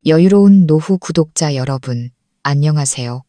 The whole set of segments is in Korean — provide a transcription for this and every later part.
여유로운 노후 구독자 여러분, 안녕하세요.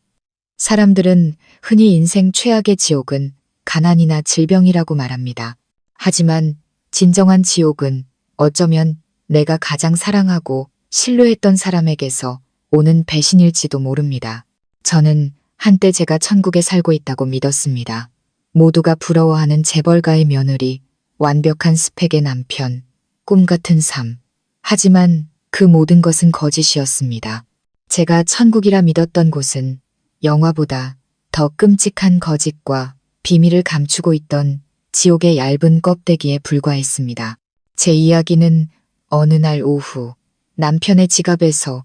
사람들은 흔히 인생 최악의 지옥은 가난이나 질병이라고 말합니다. 하지만 진정한 지옥은 어쩌면 내가 가장 사랑하고 신뢰했던 사람에게서 오는 배신일지도 모릅니다. 저는 한때 제가 천국에 살고 있다고 믿었습니다. 모두가 부러워하는 재벌가의 며느리, 완벽한 스펙의 남편, 꿈 같은 삶. 하지만 그 모든 것은 거짓이었습니다. 제가 천국이라 믿었던 곳은 영화보다 더 끔찍한 거짓과 비밀을 감추고 있던 지옥의 얇은 껍데기에 불과했습니다. 제 이야기는 어느 날 오후 남편의 지갑에서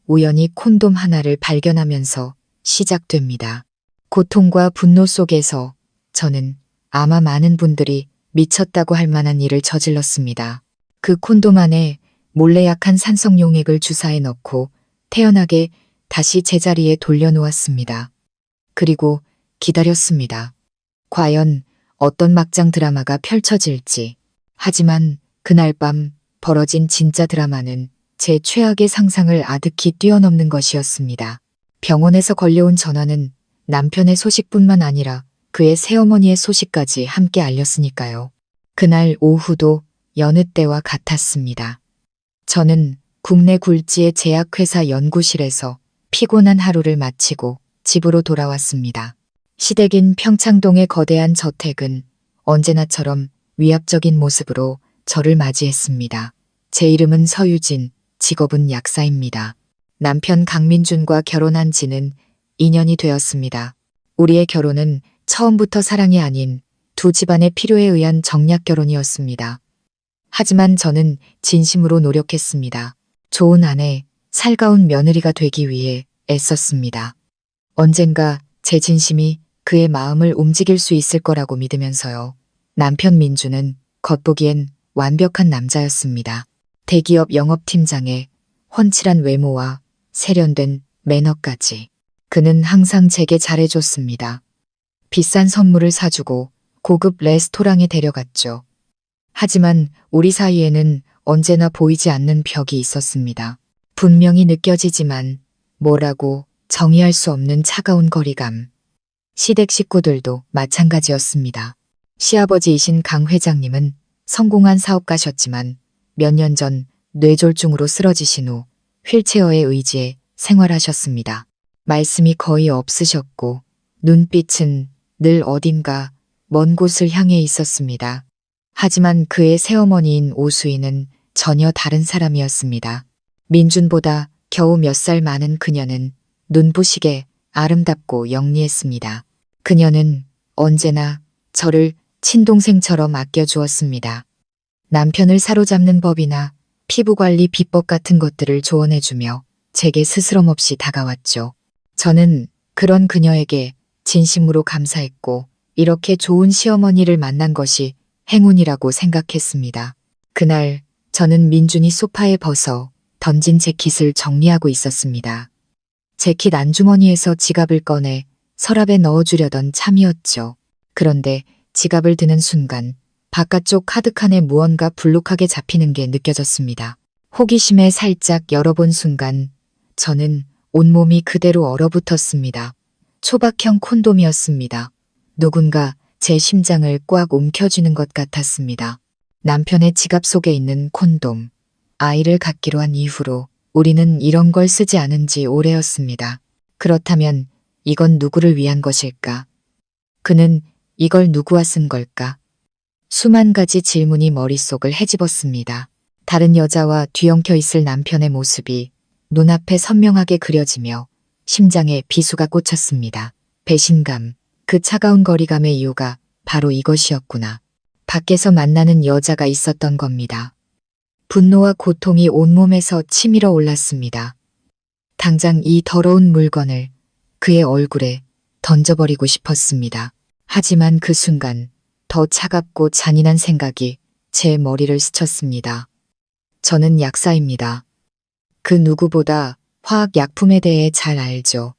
우연히 콘돔 하나를 발견하면서 시작됩니다. 고통과 분노 속에서 저는 아마 많은 분들이 미쳤다고 할 만한 일을 저질렀습니다. 그 콘돔 안에 몰래 약한 산성용액을 주사해 넣고 태연하게 다시 제자리에 돌려놓았습니다. 그리고 기다렸습니다. 과연 어떤 막장 드라마가 펼쳐질지. 하지만 그날 밤 벌어진 진짜 드라마는 제 최악의 상상을 아득히 뛰어넘는 것이었습니다. 병원에서 걸려온 전화는 남편의 소식뿐만 아니라 그의 새어머니의 소식까지 함께 알렸으니까요. 그날 오후도 여느 때와 같았습니다. 저는 국내 굴지의 제약회사 연구실에서 피곤한 하루를 마치고 집으로 돌아왔습니다. 시댁인 평창동의 거대한 저택은 언제나처럼 위압적인 모습으로 저를 맞이했습니다. 제 이름은 서유진, 직업은 약사입니다. 남편 강민준과 결혼한 지는 2년이 되었습니다. 우리의 결혼은 처음부터 사랑이 아닌 두 집안의 필요에 의한 정략 결혼이었습니다. 하지만 저는 진심으로 노력했습니다. 좋은 아내, 살가운 며느리가 되기 위해 애썼습니다. 언젠가 제 진심이 그의 마음을 움직일 수 있을 거라고 믿으면서요. 남편 민주는 겉보기엔 완벽한 남자였습니다. 대기업 영업팀장의 훤칠한 외모와 세련된 매너까지. 그는 항상 제게 잘해줬습니다. 비싼 선물을 사주고 고급 레스토랑에 데려갔죠. 하지만 우리 사이에는 언제나 보이지 않는 벽이 있었습니다. 분명히 느껴지지만 뭐라고 정의할 수 없는 차가운 거리감. 시댁 식구들도 마찬가지였습니다. 시아버지이신 강 회장님은 성공한 사업가셨지만 몇 년 전 뇌졸중으로 쓰러지신 후 휠체어에 의지해 생활하셨습니다. 말씀이 거의 없으셨고 눈빛은 늘 어딘가 먼 곳을 향해 있었습니다. 하지만 그의 새어머니인 오수인은 전혀 다른 사람이었습니다. 민준보다 겨우 몇 살 많은 그녀는 눈부시게 아름답고 영리했습니다. 그녀는 언제나 저를 친동생처럼 아껴주었습니다. 남편을 사로잡는 법이나 피부관리 비법 같은 것들을 조언해주며 제게 스스럼 없이 다가왔죠. 저는 그런 그녀에게 진심으로 감사했고 이렇게 좋은 시어머니를 만난 것이 행운이라고 생각했습니다. 그날 저는 민준이 소파에 벗어 던진 재킷을 정리하고 있었습니다. 재킷 안주머니에서 지갑을 꺼내 서랍에 넣어주려던 참이었죠. 그런데 지갑을 드는 순간 바깥쪽 카드칸에 무언가 불룩하게 잡히는 게 느껴졌습니다. 호기심에 살짝 열어본 순간 저는 온몸이 그대로 얼어붙었습니다. 초박형 콘돔이었습니다. 누군가 제 심장을 꽉 움켜쥐는 것 같았습니다. 남편의 지갑 속에 있는 콘돔. 아이를 갖기로 한 이후로 우리는 이런 걸 쓰지 않은 지 오래였습니다. 그렇다면 이건 누구를 위한 것일까? 그는 이걸 누구와 쓴 걸까? 수만 가지 질문이 머릿속을 헤집었습니다. 다른 여자와 뒤엉켜 있을 남편의 모습이 눈앞에 선명하게 그려지며 심장에 비수가 꽂혔습니다. 배신감, 그 차가운 거리감의 이유가 바로 이것이었구나. 밖에서 만나는 여자가 있었던 겁니다. 분노와 고통이 온몸에서 치밀어 올랐습니다. 당장 이 더러운 물건을 그의 얼굴에 던져버리고 싶었습니다. 하지만 그 순간 더 차갑고 잔인한 생각이 제 머리를 스쳤습니다. 저는 약사입니다. 그 누구보다 화학약품에 대해 잘 알죠.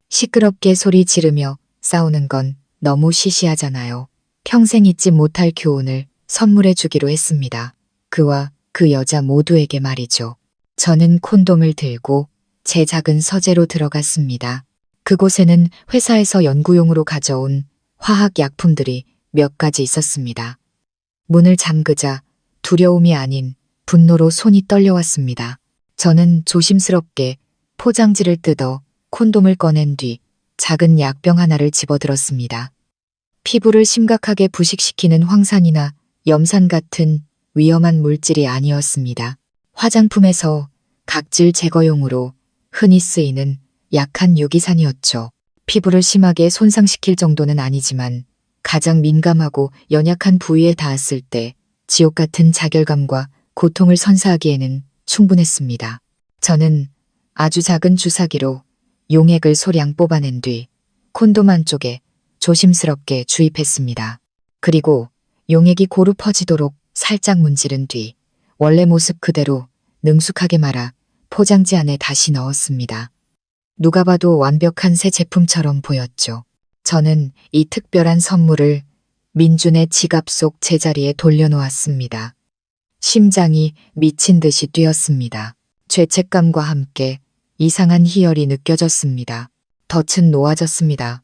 시끄럽게 소리 지르며 싸우는 건 너무 시시하잖아요. 평생 잊지 못할 교훈을 선물해 주기로 했습니다. 그와 그 여자 모두에게 말이죠. 저는 콘돔을 들고 제 작은 서재로 들어갔습니다. 그곳에는 회사에서 연구용으로 가져온 화학 약품들이 몇 가지 있었습니다. 문을 잠그자 두려움이 아닌 분노로 손이 떨려왔습니다. 저는 조심스럽게 포장지를 뜯어 콘돔을 꺼낸 뒤 작은 약병 하나를 집어들었습니다. 피부를 심각하게 부식시키는 황산이나 염산 같은 위험한 물질이 아니었습니다. 화장품에서 각질 제거용으로 흔히 쓰이는 약한 유기산이었죠. 피부를 심하게 손상시킬 정도는 아니지만 가장 민감하고 연약한 부위에 닿았을 때 지옥 같은 자결감과 고통을 선사하기에는 충분했습니다. 저는 아주 작은 주사기로 용액을 소량 뽑아낸 뒤 콘돔 안쪽에 조심스럽게 주입했습니다. 그리고 용액이 고루 퍼지도록 살짝 문지른 뒤 원래 모습 그대로 능숙하게 말아 포장지 안에 다시 넣었습니다. 누가 봐도 완벽한 새 제품처럼 보였죠. 저는 이 특별한 선물을 민준의 지갑 속 제자리에 돌려놓았습니다. 심장이 미친 듯이 뛰었습니다. 죄책감과 함께 이상한 희열이 느껴졌습니다. 덫은 놓아졌습니다.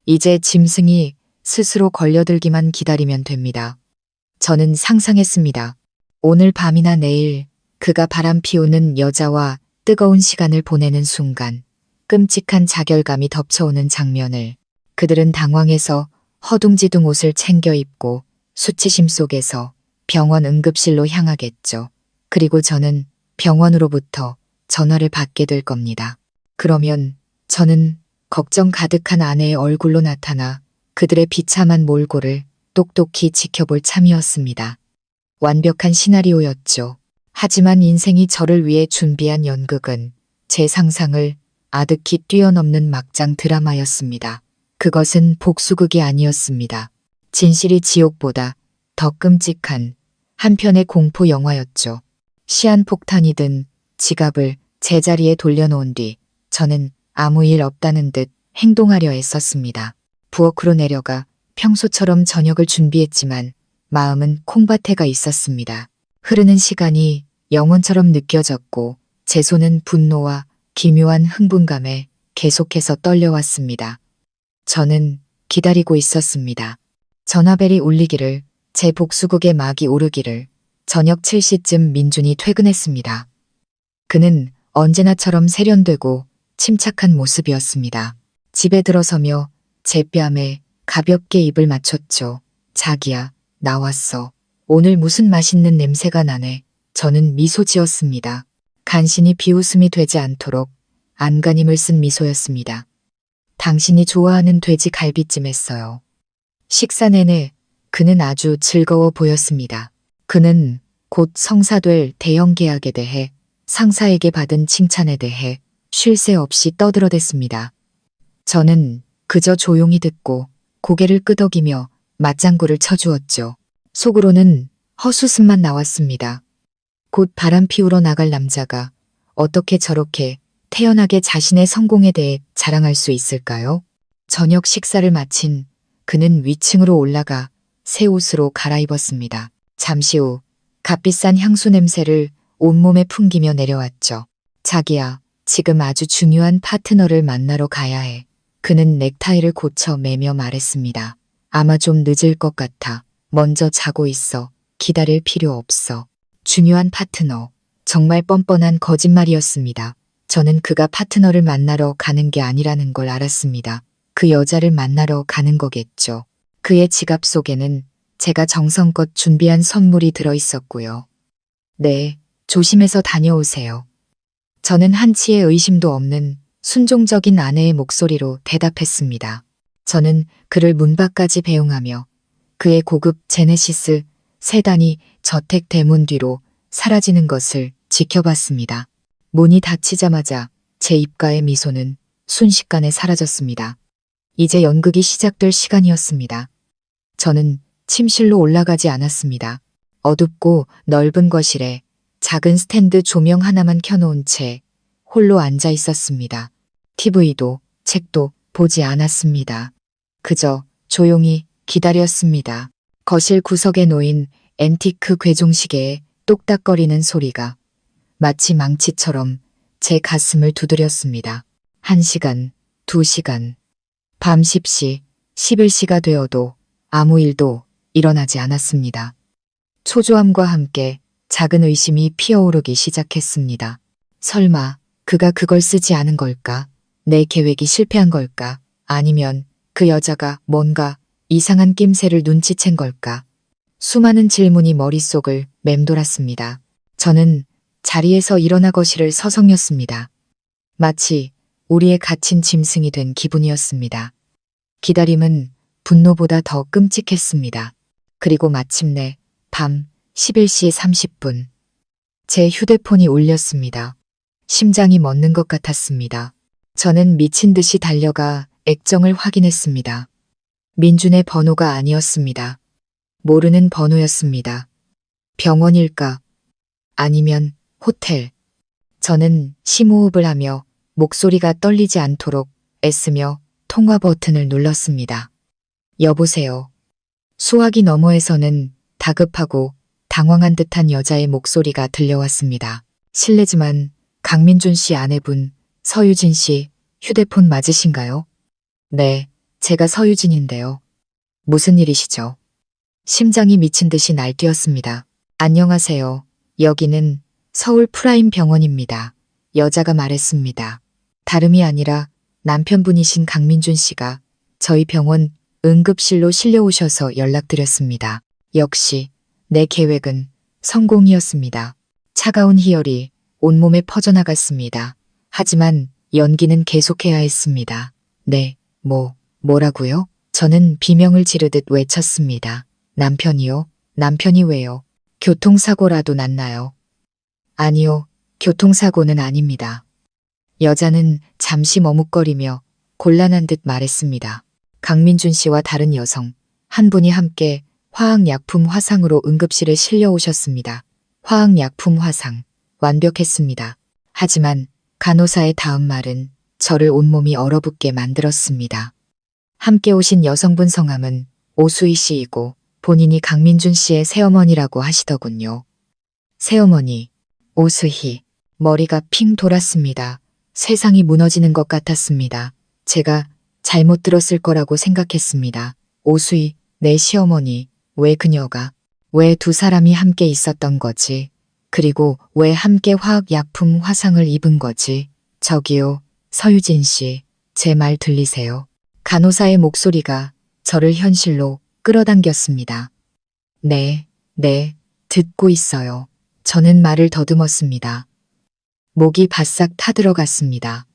이제 짐승이 스스로 걸려들기만 기다리면 됩니다. 저는 상상했습니다. 오늘 밤이나 내일 그가 바람 피우는 여자와 뜨거운 시간을 보내는 순간 끔찍한 자결감이 덮쳐오는 장면을 그들은 당황해서 허둥지둥 옷을 챙겨 입고 수치심 속에서 병원 응급실로 향하겠죠. 그리고 저는 병원으로부터 전화를 받게 될 겁니다. 그러면 저는 걱정 가득한 아내의 얼굴로 나타나 그들의 비참한 몰골을 똑똑히 지켜볼 참이었습니다. 완벽한 시나리오였죠. 하지만 인생이 저를 위해 준비한 연극은 제 상상을 아득히 뛰어넘는 막장 드라마였습니다. 그것은 복수극이 아니었습니다. 진실이 지옥보다 더 끔찍한 한편의 공포 영화였죠. 시한폭탄이 든 지갑을 제자리에 돌려놓은 뒤 저는 아무 일 없다는 듯 행동하려 애썼습니다. 부엌으로 내려가 평소처럼 저녁을 준비했지만 마음은 콩밭에가 있었습니다. 흐르는 시간이 영원처럼 느껴졌고 제 손은 분노와 기묘한 흥분감에 계속해서 떨려왔습니다. 저는 기다리고 있었습니다. 전화벨이 울리기를, 제 복수극의 막이 오르기를. 저녁 7시쯤 민준이 퇴근했습니다. 그는 언제나처럼 세련되고 침착한 모습이었습니다. 집에 들어서며 제 뺨에 가볍게 입을 맞췄죠. 자기야, 나왔어. 오늘 무슨 맛있는 냄새가 나네. 저는 미소 지었습니다. 간신히 비웃음이 되지 않도록 안간힘을 쓴 미소였습니다. 당신이 좋아하는 돼지 갈비찜 했어요. 식사 내내 그는 아주 즐거워 보였습니다. 그는 곧 성사될 대형 계약에 대해, 상사에게 받은 칭찬에 대해 쉴 새 없이 떠들어댔습니다. 저는 그저 조용히 듣고 고개를 끄덕이며 맞장구를 쳐주었죠. 속으로는 헛웃음만 나왔습니다. 곧 바람 피우러 나갈 남자가 어떻게 저렇게 태연하게 자신의 성공에 대해 자랑할 수 있을까요? 저녁 식사를 마친 그는 위층으로 올라가 새 옷으로 갈아입었습니다. 잠시 후 값비싼 향수 냄새를 온몸에 풍기며 내려왔죠. 자기야, 지금 아주 중요한 파트너를 만나러 가야 해. 그는 넥타이를 고쳐 매며 말했습니다. 아마 좀 늦을 것 같아. 먼저 자고 있어. 기다릴 필요 없어. 중요한 파트너. 정말 뻔뻔한 거짓말이었습니다. 저는 그가 파트너를 만나러 가는 게 아니라는 걸 알았습니다. 그 여자를 만나러 가는 거겠죠. 그의 지갑 속에는 제가 정성껏 준비한 선물이 들어 있었고요. 네, 조심해서 다녀오세요. 저는 한치의 의심도 없는 순종적인 아내의 목소리로 대답했습니다. 저는 그를 문 밖까지 배웅하며 그의 고급 제네시스 세단이 저택 대문 뒤로 사라지는 것을 지켜봤습니다. 문이 닫히자마자 제 입가의 미소는 순식간에 사라졌습니다. 이제 연극이 시작될 시간이었습니다. 저는 침실로 올라가지 않았습니다. 어둡고 넓은 거실에 작은 스탠드 조명 하나만 켜놓은 채 홀로 앉아 있었습니다. TV도 책도 보지 않았습니다. 그저 조용히 기다렸습니다. 거실 구석에 놓인 앤티크 괴종시계의 똑딱거리는 소리가 마치 망치처럼 제 가슴을 두드렸습니다. 1시간, 2시간, 밤 10시, 11시가 되어도 아무 일도 일어나지 않았습니다. 초조함과 함께 작은 의심이 피어오르기 시작했습니다. 설마 그가 그걸 쓰지 않은 걸까? 내 계획이 실패한 걸까? 아니면 그 여자가 뭔가 이상한 낌새를 눈치챈 걸까? 수많은 질문이 머릿속을 맴돌았습니다. 저는 자리에서 일어나 거실을 서성였습니다. 마치 우리의 갇힌 짐승이 된 기분이었습니다. 기다림은 분노보다 더 끔찍했습니다. 그리고 마침내 밤 11시 30분. 제 휴대폰이 울렸습니다. 심장이 멎는 것 같았습니다. 저는 미친 듯이 달려가 액정을 확인했습니다. 민준의 번호가 아니었습니다. 모르는 번호였습니다. 병원일까? 아니면 호텔. 저는 심호흡을 하며 목소리가 떨리지 않도록 애쓰며 통화 버튼을 눌렀습니다. 여보세요. 수화기 너머에서는 다급하고 당황한 듯한 여자의 목소리가 들려왔습니다. 실례지만 강민준 씨 아내분 서유진 씨 휴대폰 맞으신가요? 네, 제가 서유진인데요. 무슨 일이시죠? 심장이 미친 듯이 날뛰었습니다. 안녕하세요. 여기는 서울 프라임 병원입니다. 여자가 말했습니다. 다름이 아니라 남편분이신 강민준 씨가 저희 병원 응급실로 실려오셔서 연락드렸습니다. 역시 내 계획은 성공이었습니다. 차가운 희열이 온몸에 퍼져나갔습니다. 하지만 연기는 계속해야 했습니다. 네, 뭐라고요? 저는 비명을 지르듯 외쳤습니다. 남편이요? 남편이 왜요? 교통사고라도 났나요? 아니요, 교통사고는 아닙니다. 여자는 잠시 머뭇거리며 곤란한 듯 말했습니다. 강민준 씨와 다른 여성 한 분이 함께 화학약품 화상으로 응급실에 실려오셨습니다. 화학약품 화상. 완벽했습니다. 하지만 간호사의 다음 말은 저를 온몸이 얼어붙게 만들었습니다. 함께 오신 여성분 성함은 오수희 씨이고 본인이 강민준 씨의 새어머니라고 하시더군요. 새어머니, 오수희. 머리가 핑 돌았습니다. 세상이 무너지는 것 같았습니다. 제가 잘못 들었을 거라고 생각했습니다. 오수희, 내 시어머니, 왜 그녀가, 왜 두 사람이 함께 있었던 거지? 그리고 왜 함께 화학약품 화상을 입은 거지? 저기요, 서유진 씨, 제 말 들리세요? 간호사의 목소리가 저를 현실로 끌어당겼습니다. 네, 듣고 있어요. 저는 말을 더듬었습니다. 목이 바싹 타들어갔습니다.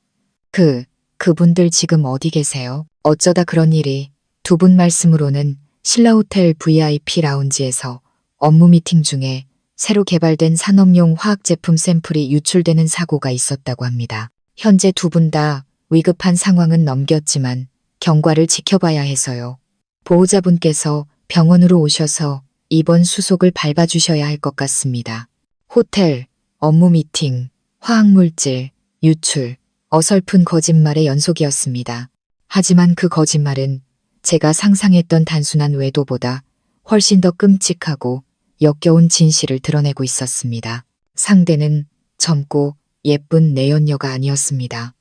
그분들 지금 어디 계세요? 어쩌다 그런 일이. 두 분 말씀으로는 신라호텔 VIP 라운지에서 업무 미팅 중에 새로 개발된 산업용 화학제품 샘플이 유출되는 사고가 있었다고 합니다. 현재 두 분 다 위급한 상황은 넘겼지만 경과를 지켜봐야 해서요. 보호자분께서 병원으로 오셔서 이번 수속을 밟아주셔야 할 것 같습니다. 호텔, 업무 미팅, 화학물질, 유출, 어설픈 거짓말의 연속이었습니다. 하지만 그 거짓말은 제가 상상했던 단순한 외도보다 훨씬 더 끔찍하고 역겨운 진실을 드러내고 있었습니다. 상대는 젊고 예쁜 내연녀가 아니었습니다.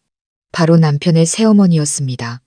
바로 남편의 새어머니였습니다.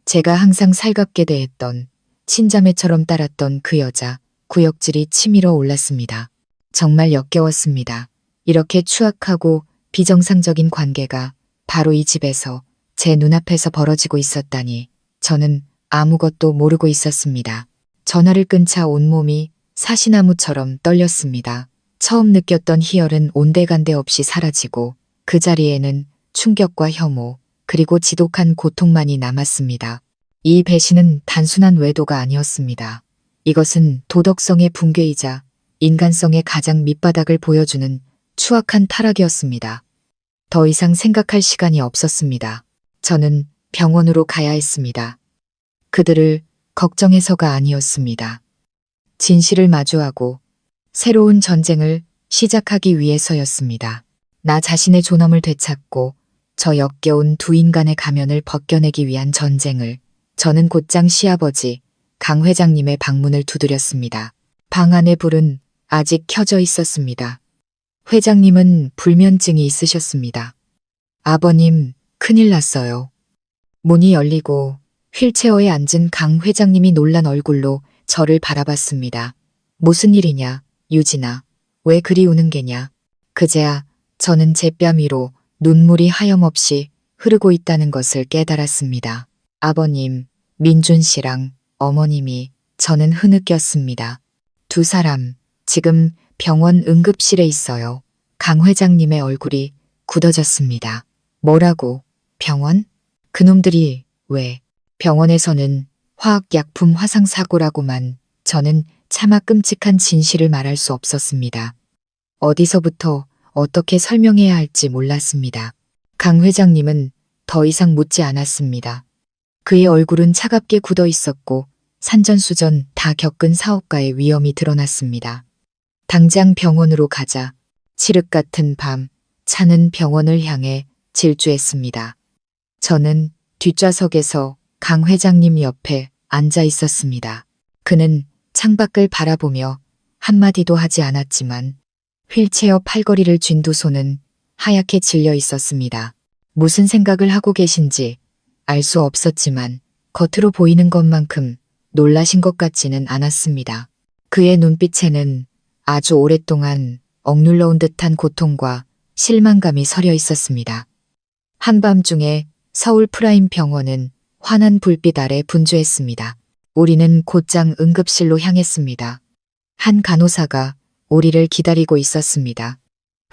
제가 항상 살갑게 대했던 친자매처럼 따랐던 그 여자, 구역질이 치밀어 올랐습니다. 정말 역겨웠습니다. 이렇게 추악하고 비정상적인 관계가 바로 이 집에서 제 눈앞에서 벌어지고 있었다니 저는 아무것도 모르고 있었습니다. 전화를 끊자 온몸이 사시나무처럼 떨렸습니다. 처음 느꼈던 희열은 온데간데 없이 사라지고 그 자리에는 충격과 혐오 그리고 지독한 고통만이 남았습니다. 이 배신은 단순한 외도가 아니었습니다. 이것은 도덕성의 붕괴이자 인간성의 가장 밑바닥을 보여주는 추악한 타락이었습니다. 더 이상 생각할 시간이 없었습니다. 저는 병원으로 가야 했습니다. 그들을 걱정해서가 아니었습니다. 진실을 마주하고 새로운 전쟁을 시작하기 위해서였습니다. 나 자신의 존엄을 되찾고 저 역겨운 두 인간의 가면을 벗겨내기 위한 전쟁을. 저는 곧장 시아버지 강 회장님의 방문을 두드렸습니다. 방 안의 불은 아직 켜져 있었습니다. 회장님은 불면증이 있으셨습니다. 아버님, 큰일 났어요. 문이 열리고 휠체어에 앉은 강 회장님이 놀란 얼굴로 저를 바라봤습니다. 무슨 일이냐, 유진아. 왜 그리 우는 게냐. 그제야 저는 제 뺨 위로 눈물이 하염없이 흐르고 있다는 것을 깨달았습니다. 아버님, 민준 씨랑 어머님이 저는 흐느꼈습니다. 두 사람 지금 병원 응급실에 있어요. 강 회장님의 얼굴이 굳어졌습니다. 뭐라고? 병원? 그놈들이 왜? 병원에서는 화학약품 화상사고라고만. 저는 차마 끔찍한 진실을 말할 수 없었습니다. 어디서부터 어떻게 설명해야 할지 몰랐습니다. 강 회장님은 더 이상 묻지 않았습니다. 그의 얼굴은 차갑게 굳어 있었고 산전수전 다 겪은 사업가의 위험이 드러났습니다. 당장 병원으로 가자. 칠흑 같은 밤, 차는 병원을 향해 질주했습니다. 저는 뒷좌석에서 강 회장님 옆에 앉아 있었습니다. 그는 창밖을 바라보며 한마디도 하지 않았지만 휠체어 팔걸이를 쥔 두 손은 하얗게 질려 있었습니다. 무슨 생각을 하고 계신지 알 수 없었지만 겉으로 보이는 것만큼 놀라신 것 같지는 않았습니다. 그의 눈빛에는 아주 오랫동안 억눌러온 듯한 고통과 실망감이 서려 있었습니다. 한밤중에 서울 프라임 병원은 환한 불빛 아래 분주했습니다. 우리는 곧장 응급실로 향했습니다. 한 간호사가 우리를 기다리고 있었습니다.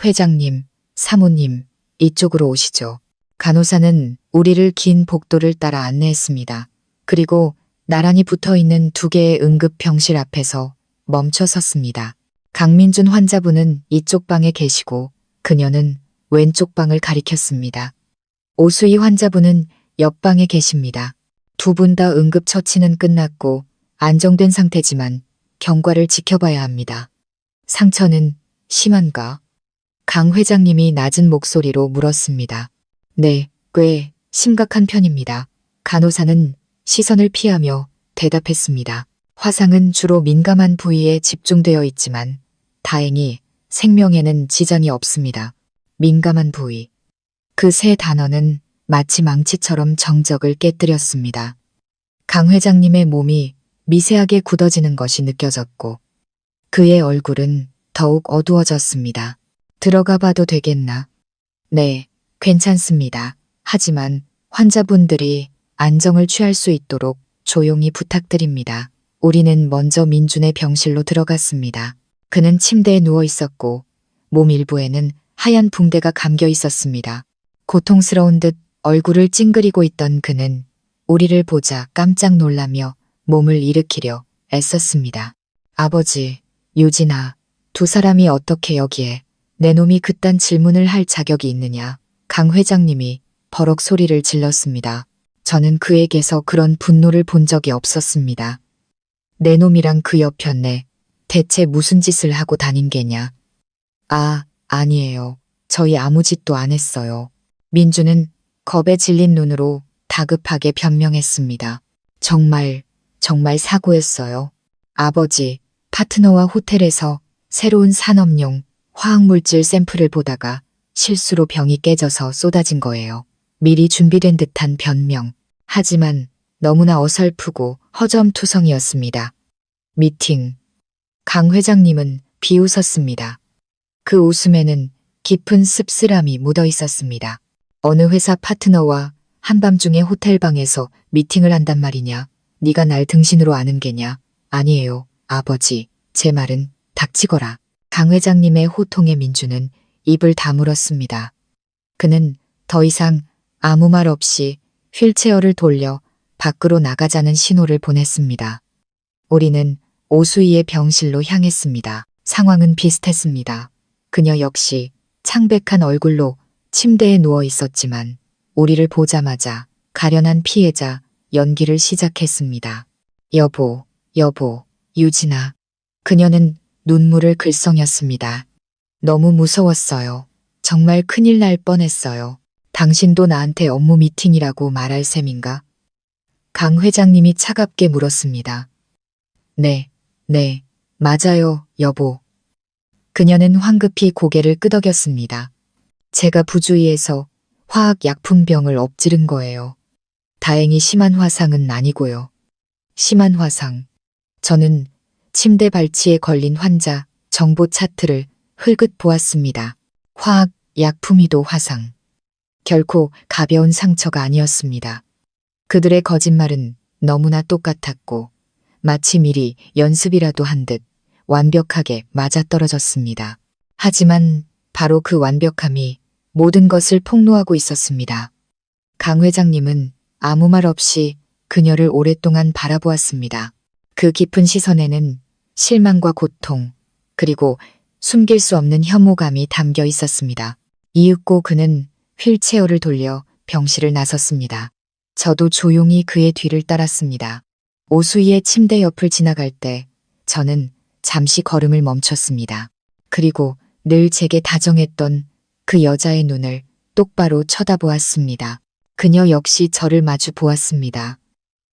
회장님, 사모님, 이쪽으로 오시죠. 간호사는 우리를 긴 복도를 따라 안내했습니다. 그리고 나란히 붙어있는 두 개의 응급병실 앞에서 멈춰 섰습니다. 강민준 환자분은 이쪽 방에 계시고 그녀는 왼쪽 방을 가리켰습니다. 오수희 환자분은 옆방에 계십니다. 두 분 다 응급처치는 끝났고 안정된 상태지만 경과를 지켜봐야 합니다. 상처는 심한가? 강 회장님이 낮은 목소리로 물었습니다. 네, 꽤 심각한 편입니다. 간호사는 시선을 피하며 대답했습니다. 화상은 주로 민감한 부위에 집중되어 있지만 다행히 생명에는 지장이 없습니다. 민감한 부위. 그 세 단어는 마치 망치처럼 정적을 깨뜨렸습니다. 강 회장님의 몸이 미세하게 굳어지는 것이 느껴졌고 그의 얼굴은 더욱 어두워졌습니다. 들어가 봐도 되겠나? 네, 괜찮습니다. 하지만 환자분들이 안정을 취할 수 있도록 조용히 부탁드립니다. 우리는 먼저 민준의 병실로 들어갔습니다. 그는 침대에 누워 있었고 몸 일부에는 하얀 붕대가 감겨 있었습니다. 고통스러운 듯 얼굴을 찡그리고 있던 그는 우리를 보자 깜짝 놀라며 몸을 일으키려 애썼습니다. 아버지, 유진아, 두 사람이 어떻게 여기에? 내 놈이 그딴 질문을 할 자격이 있느냐? 강 회장님이 버럭 소리를 질렀습니다. 저는 그에게서 그런 분노를 본 적이 없었습니다. 내 놈이랑 그 여편네 대체 무슨 짓을 하고 다닌 게냐? 아, 아니에요. 저희 아무 짓도 안 했어요. 민주는 겁에 질린 눈으로 다급하게 변명했습니다. 정말 사고였어요. 아버지, 파트너와 호텔에서 새로운 산업용 화학물질 샘플을 보다가 실수로 병이 깨져서 쏟아진 거예요. 미리 준비된 듯한 변명. 하지만 너무나 어설프고 허점투성이었습니다. 미팅. 강 회장님은 비웃었습니다. 그 웃음에는 깊은 씁쓸함이 묻어 있었습니다. 어느 회사 파트너와 한밤중에 호텔방에서 미팅을 한단 말이냐? 네가 날 등신으로 아는 게냐? 아니에요, 아버지. 제 말은 닥치거라. 강 회장님의 호통에 민주는 입을 다물었습니다. 그는 더 이상 아무 말 없이 휠체어를 돌려 밖으로 나가자는 신호를 보냈습니다. 우리는 오수희의 병실로 향했습니다. 상황은 비슷했습니다. 그녀 역시 창백한 얼굴로 침대에 누워 있었지만 우리를 보자마자 가련한 피해자 연기를 시작했습니다. 여보, 유진아. 그녀는 눈물을 글썽였습니다. 너무 무서웠어요. 정말 큰일 날 뻔했어요. 당신도 나한테 업무 미팅이라고 말할 셈인가? 강 회장님이 차갑게 물었습니다. 네, 맞아요, 여보. 그녀는 황급히 고개를 끄덕였습니다. 제가 부주의해서 화학약품병을 엎지른 거예요. 다행히 심한 화상은 아니고요. 심한 화상. 저는 침대 발치에 걸린 환자 정보 차트를 흘끗 보았습니다. 화학약품이도 화상. 결코 가벼운 상처가 아니었습니다. 그들의 거짓말은 너무나 똑같았고 마치 미리 연습이라도 한 듯 완벽하게 맞아떨어졌습니다. 하지만 바로 그 완벽함이 모든 것을 폭로하고 있었습니다. 강 회장님은 아무 말 없이 그녀를 오랫동안 바라보았습니다. 그 깊은 시선에는 실망과 고통, 그리고 숨길 수 없는 혐오감이 담겨 있었습니다. 이윽고 그는 휠체어를 돌려 병실을 나섰습니다. 저도 조용히 그의 뒤를 따랐습니다. 오수희의 침대 옆을 지나갈 때 저는 잠시 걸음을 멈췄습니다. 그리고 늘 제게 다정했던 그 여자의 눈을 똑바로 쳐다보았습니다. 그녀 역시 저를 마주 보았습니다.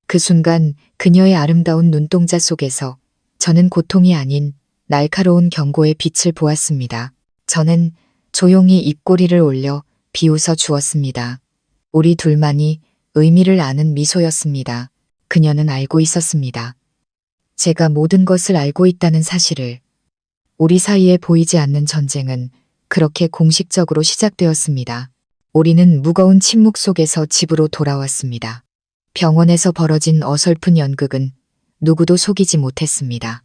그 순간 그녀의 아름다운 눈동자 속에서 저는 고통이 아닌 날카로운 경고의 빛을 보았습니다. 저는 조용히 입꼬리를 올려 비웃어 주었습니다. 우리 둘만이 의미를 아는 미소였습니다. 그녀는 알고 있었습니다. 제가 모든 것을 알고 있다는 사실을. 우리 사이에 보이지 않는 전쟁은 그렇게 공식적으로 시작되었습니다. 우리는 무거운 침묵 속에서 집으로 돌아왔습니다. 병원에서 벌어진 어설픈 연극은 누구도 속이지 못했습니다.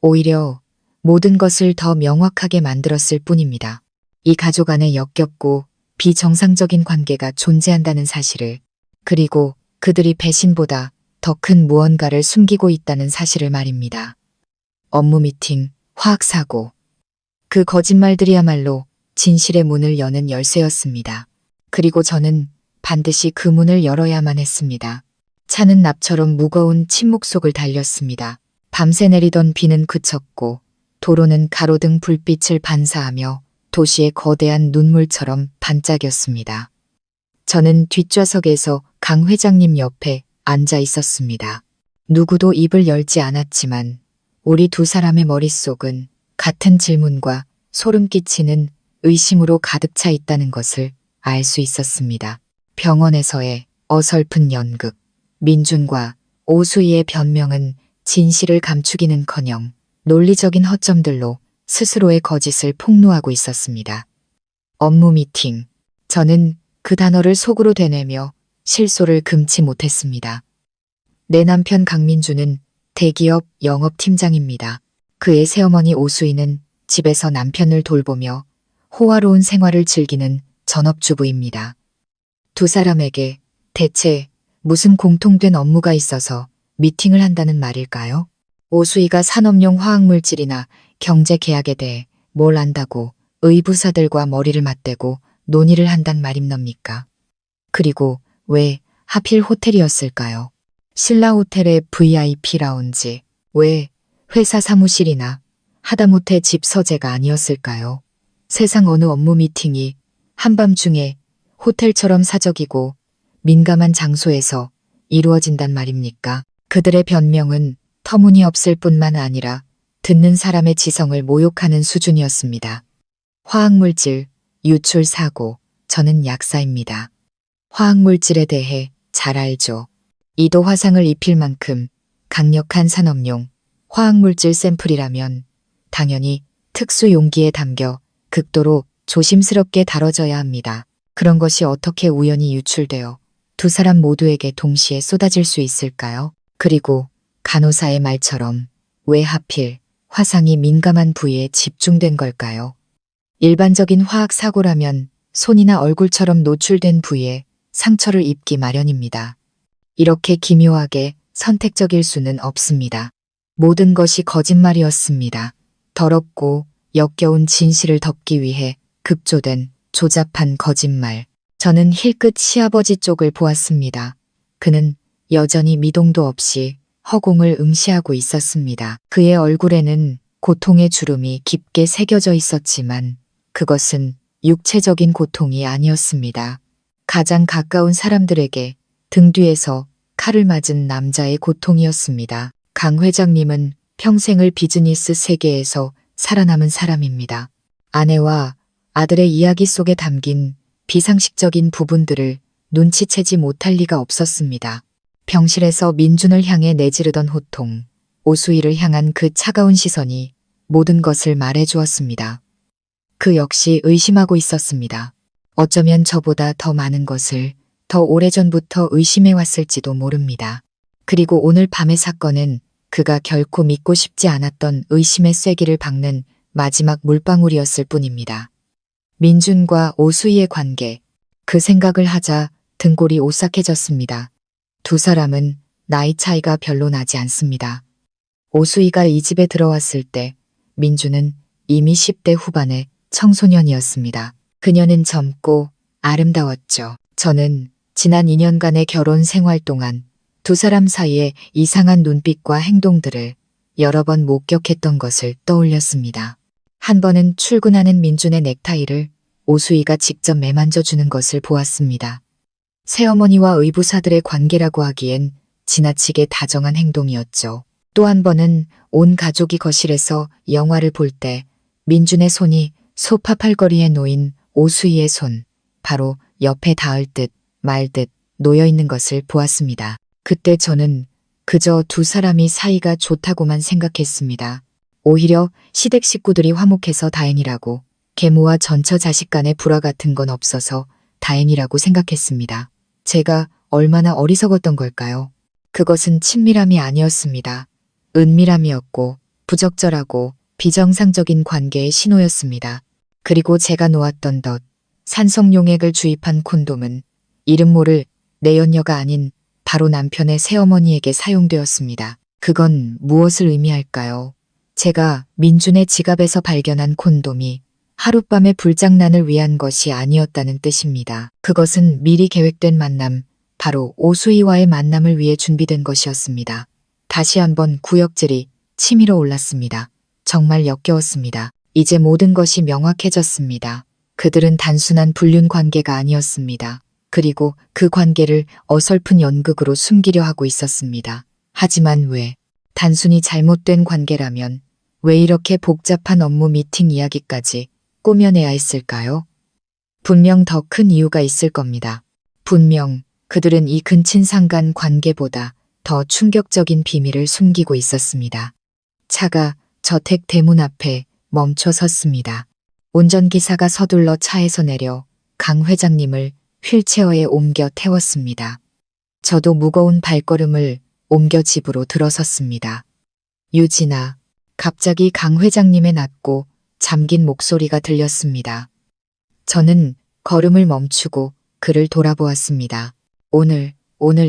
오히려 모든 것을 더 명확하게 만들었을 뿐입니다. 이 가족 안에 역겹고 비정상적인 관계가 존재한다는 사실을, 그리고 그들이 배신보다 더 큰 무언가를 숨기고 있다는 사실을 말입니다. 업무 미팅, 화학사고. 그 거짓말들이야말로 진실의 문을 여는 열쇠였습니다. 그리고 저는 반드시 그 문을 열어야만 했습니다. 차는 납처럼 무거운 침묵 속을 달렸습니다. 밤새 내리던 비는 그쳤고 도로는 가로등 불빛을 반사하며 도시의 거대한 눈물처럼 반짝였습니다. 저는 뒷좌석에서 강 회장님 옆에 앉아 있었습니다. 누구도 입을 열지 않았지만 우리 두 사람의 머릿속은 같은 질문과 소름 끼치는 의심으로 가득 차 있다는 것을 알 수 있었습니다. 병원에서의 어설픈 연극, 민준과 오수희의 변명은 진실을 감추기는커녕 논리적인 허점들로 스스로의 거짓을 폭로하고 있었습니다. 업무 미팅. 저는 그 단어를 속으로 되뇌며 실소를 금치 못했습니다. 내 남편 강민주는 대기업 영업팀장입니다. 그의 새어머니 오수희는 집에서 남편을 돌보며 호화로운 생활을 즐기는 전업주부입니다. 두 사람에게 대체 무슨 공통된 업무가 있어서 미팅을 한다는 말일까요? 오수희가 산업용 화학물질이나 경제 계약에 대해 뭘 안다고 의부사들과 머리를 맞대고 논의를 한단 말입니까? 그리고 왜 하필 호텔이었을까요? 신라 호텔의 VIP 라운지, 왜 회사 사무실이나 하다못해 집 서재가 아니었을까요? 세상 어느 업무 미팅이 한밤중에 호텔처럼 사적이고 민감한 장소에서 이루어진단 말입니까? 그들의 변명은 터무니없을 뿐만 아니라 듣는 사람의 지성을 모욕하는 수준이었습니다. 화학물질, 유출 사고, 저는 약사입니다. 화학물질에 대해 잘 알죠. 이도 화상을 입힐 만큼 강력한 산업용 화학물질 샘플이라면 당연히 특수 용기에 담겨 극도로 조심스럽게 다뤄져야 합니다. 그런 것이 어떻게 우연히 유출되어 두 사람 모두에게 동시에 쏟아질 수 있을까요? 그리고 간호사의 말처럼 왜 하필 화상이 민감한 부위에 집중된 걸까요? 일반적인 화학 사고라면 손이나 얼굴처럼 노출된 부위에 상처를 입기 마련입니다. 이렇게 기묘하게 선택적일 수는 없습니다. 모든 것이 거짓말이었습니다. 더럽고 역겨운 진실을 덮기 위해 급조된 조잡한 거짓말. 저는 힐끗 시아버지 쪽을 보았습니다. 그는 여전히 미동도 없이 허공을 응시하고 있었습니다. 그의 얼굴에는 고통의 주름이 깊게 새겨져 있었지만 그것은 육체적인 고통이 아니었습니다. 가장 가까운 사람들에게 등 뒤에서 칼을 맞은 남자의 고통이었습니다. 강 회장님은 평생을 비즈니스 세계에서 살아남은 사람입니다. 아내와 아들의 이야기 속에 담긴 비상식적인 부분들을 눈치채지 못할 리가 없었습니다. 병실에서 민준을 향해 내지르던 호통, 오수희를 향한 그 차가운 시선이 모든 것을 말해주었습니다. 그 역시 의심하고 있었습니다. 어쩌면 저보다 더 많은 것을 더 오래전부터 의심해왔을지도 모릅니다. 그리고 오늘 밤의 사건은 그가 결코 믿고 싶지 않았던 의심의 쐐기를 박는 마지막 물방울이었을 뿐입니다. 민준과 오수희의 관계, 그 생각을 하자 등골이 오싹해졌습니다. 두 사람은 나이 차이가 별로 나지 않습니다. 오수희가 이 집에 들어왔을 때 민준은 이미 10대 후반의 청소년이었습니다. 그녀는 젊고 아름다웠죠. 저는 지난 2년간의 결혼 생활 동안 두 사람 사이의 이상한 눈빛과 행동들을 여러 번 목격했던 것을 떠올렸습니다. 한 번은 출근하는 민준의 넥타이를 오수희가 직접 매만져 주는 것을 보았습니다. 새어머니와 의부사들의 관계라고 하기엔 지나치게 다정한 행동이었죠. 또 한 번은 온 가족이 거실에서 영화를 볼 때 민준의 손이 소파 팔걸이에 놓인 오수희의 손, 바로 옆에 닿을 듯 말 듯 놓여 있는 것을 보았습니다. 그때 저는 그저 두 사람이 사이가 좋다고만 생각했습니다. 오히려 시댁 식구들이 화목해서 다행이라고, 계모와 전처 자식 간의 불화 같은 건 없어서 다행이라고 생각했습니다. 제가 얼마나 어리석었던 걸까요? 그것은 친밀함이 아니었습니다. 은밀함이었고 부적절하고 비정상적인 관계의 신호였습니다. 그리고 제가 놓았던 덫, 산성용액을 주입한 콘돔은 이름 모를 내연녀가 아닌 바로 남편의 새어머니에게 사용되었습니다. 그건 무엇을 의미할까요? 제가 민준의 지갑에서 발견한 콘돔이 하룻밤의 불장난을 위한 것이 아니었다는 뜻입니다. 그것은 미리 계획된 만남, 바로 오수희와의 만남을 위해 준비된 것이었습니다. 다시 한번 구역질이 치밀어 올랐습니다. 정말 역겨웠습니다. 이제 모든 것이 명확해졌습니다. 그들은 단순한 불륜 관계가 아니었습니다. 그리고 그 관계를 어설픈 연극으로 숨기려 하고 있었습니다. 하지만 왜? 단순히 잘못된 관계라면 왜 이렇게 복잡한 업무 미팅 이야기까지 꾸며내야 했을까요? 분명 더 큰 이유가 있을 겁니다. 분명 그들은 이 근친상간 관계보다 더 충격적인 비밀을 숨기고 있었습니다. 차가 저택 대문 앞에 멈춰 섰습니다. 운전기사가 서둘러 차에서 내려 강 회장님을 휠체어에 옮겨 태웠습니다. 저도 무거운 발걸음을 옮겨 집으로 들어섰습니다. 유진아, 갑자기 강 회장님의 낮고 잠긴 목소리가 들렸습니다. 저는 걸음을 멈추고 그를 돌아보았습니다. 오늘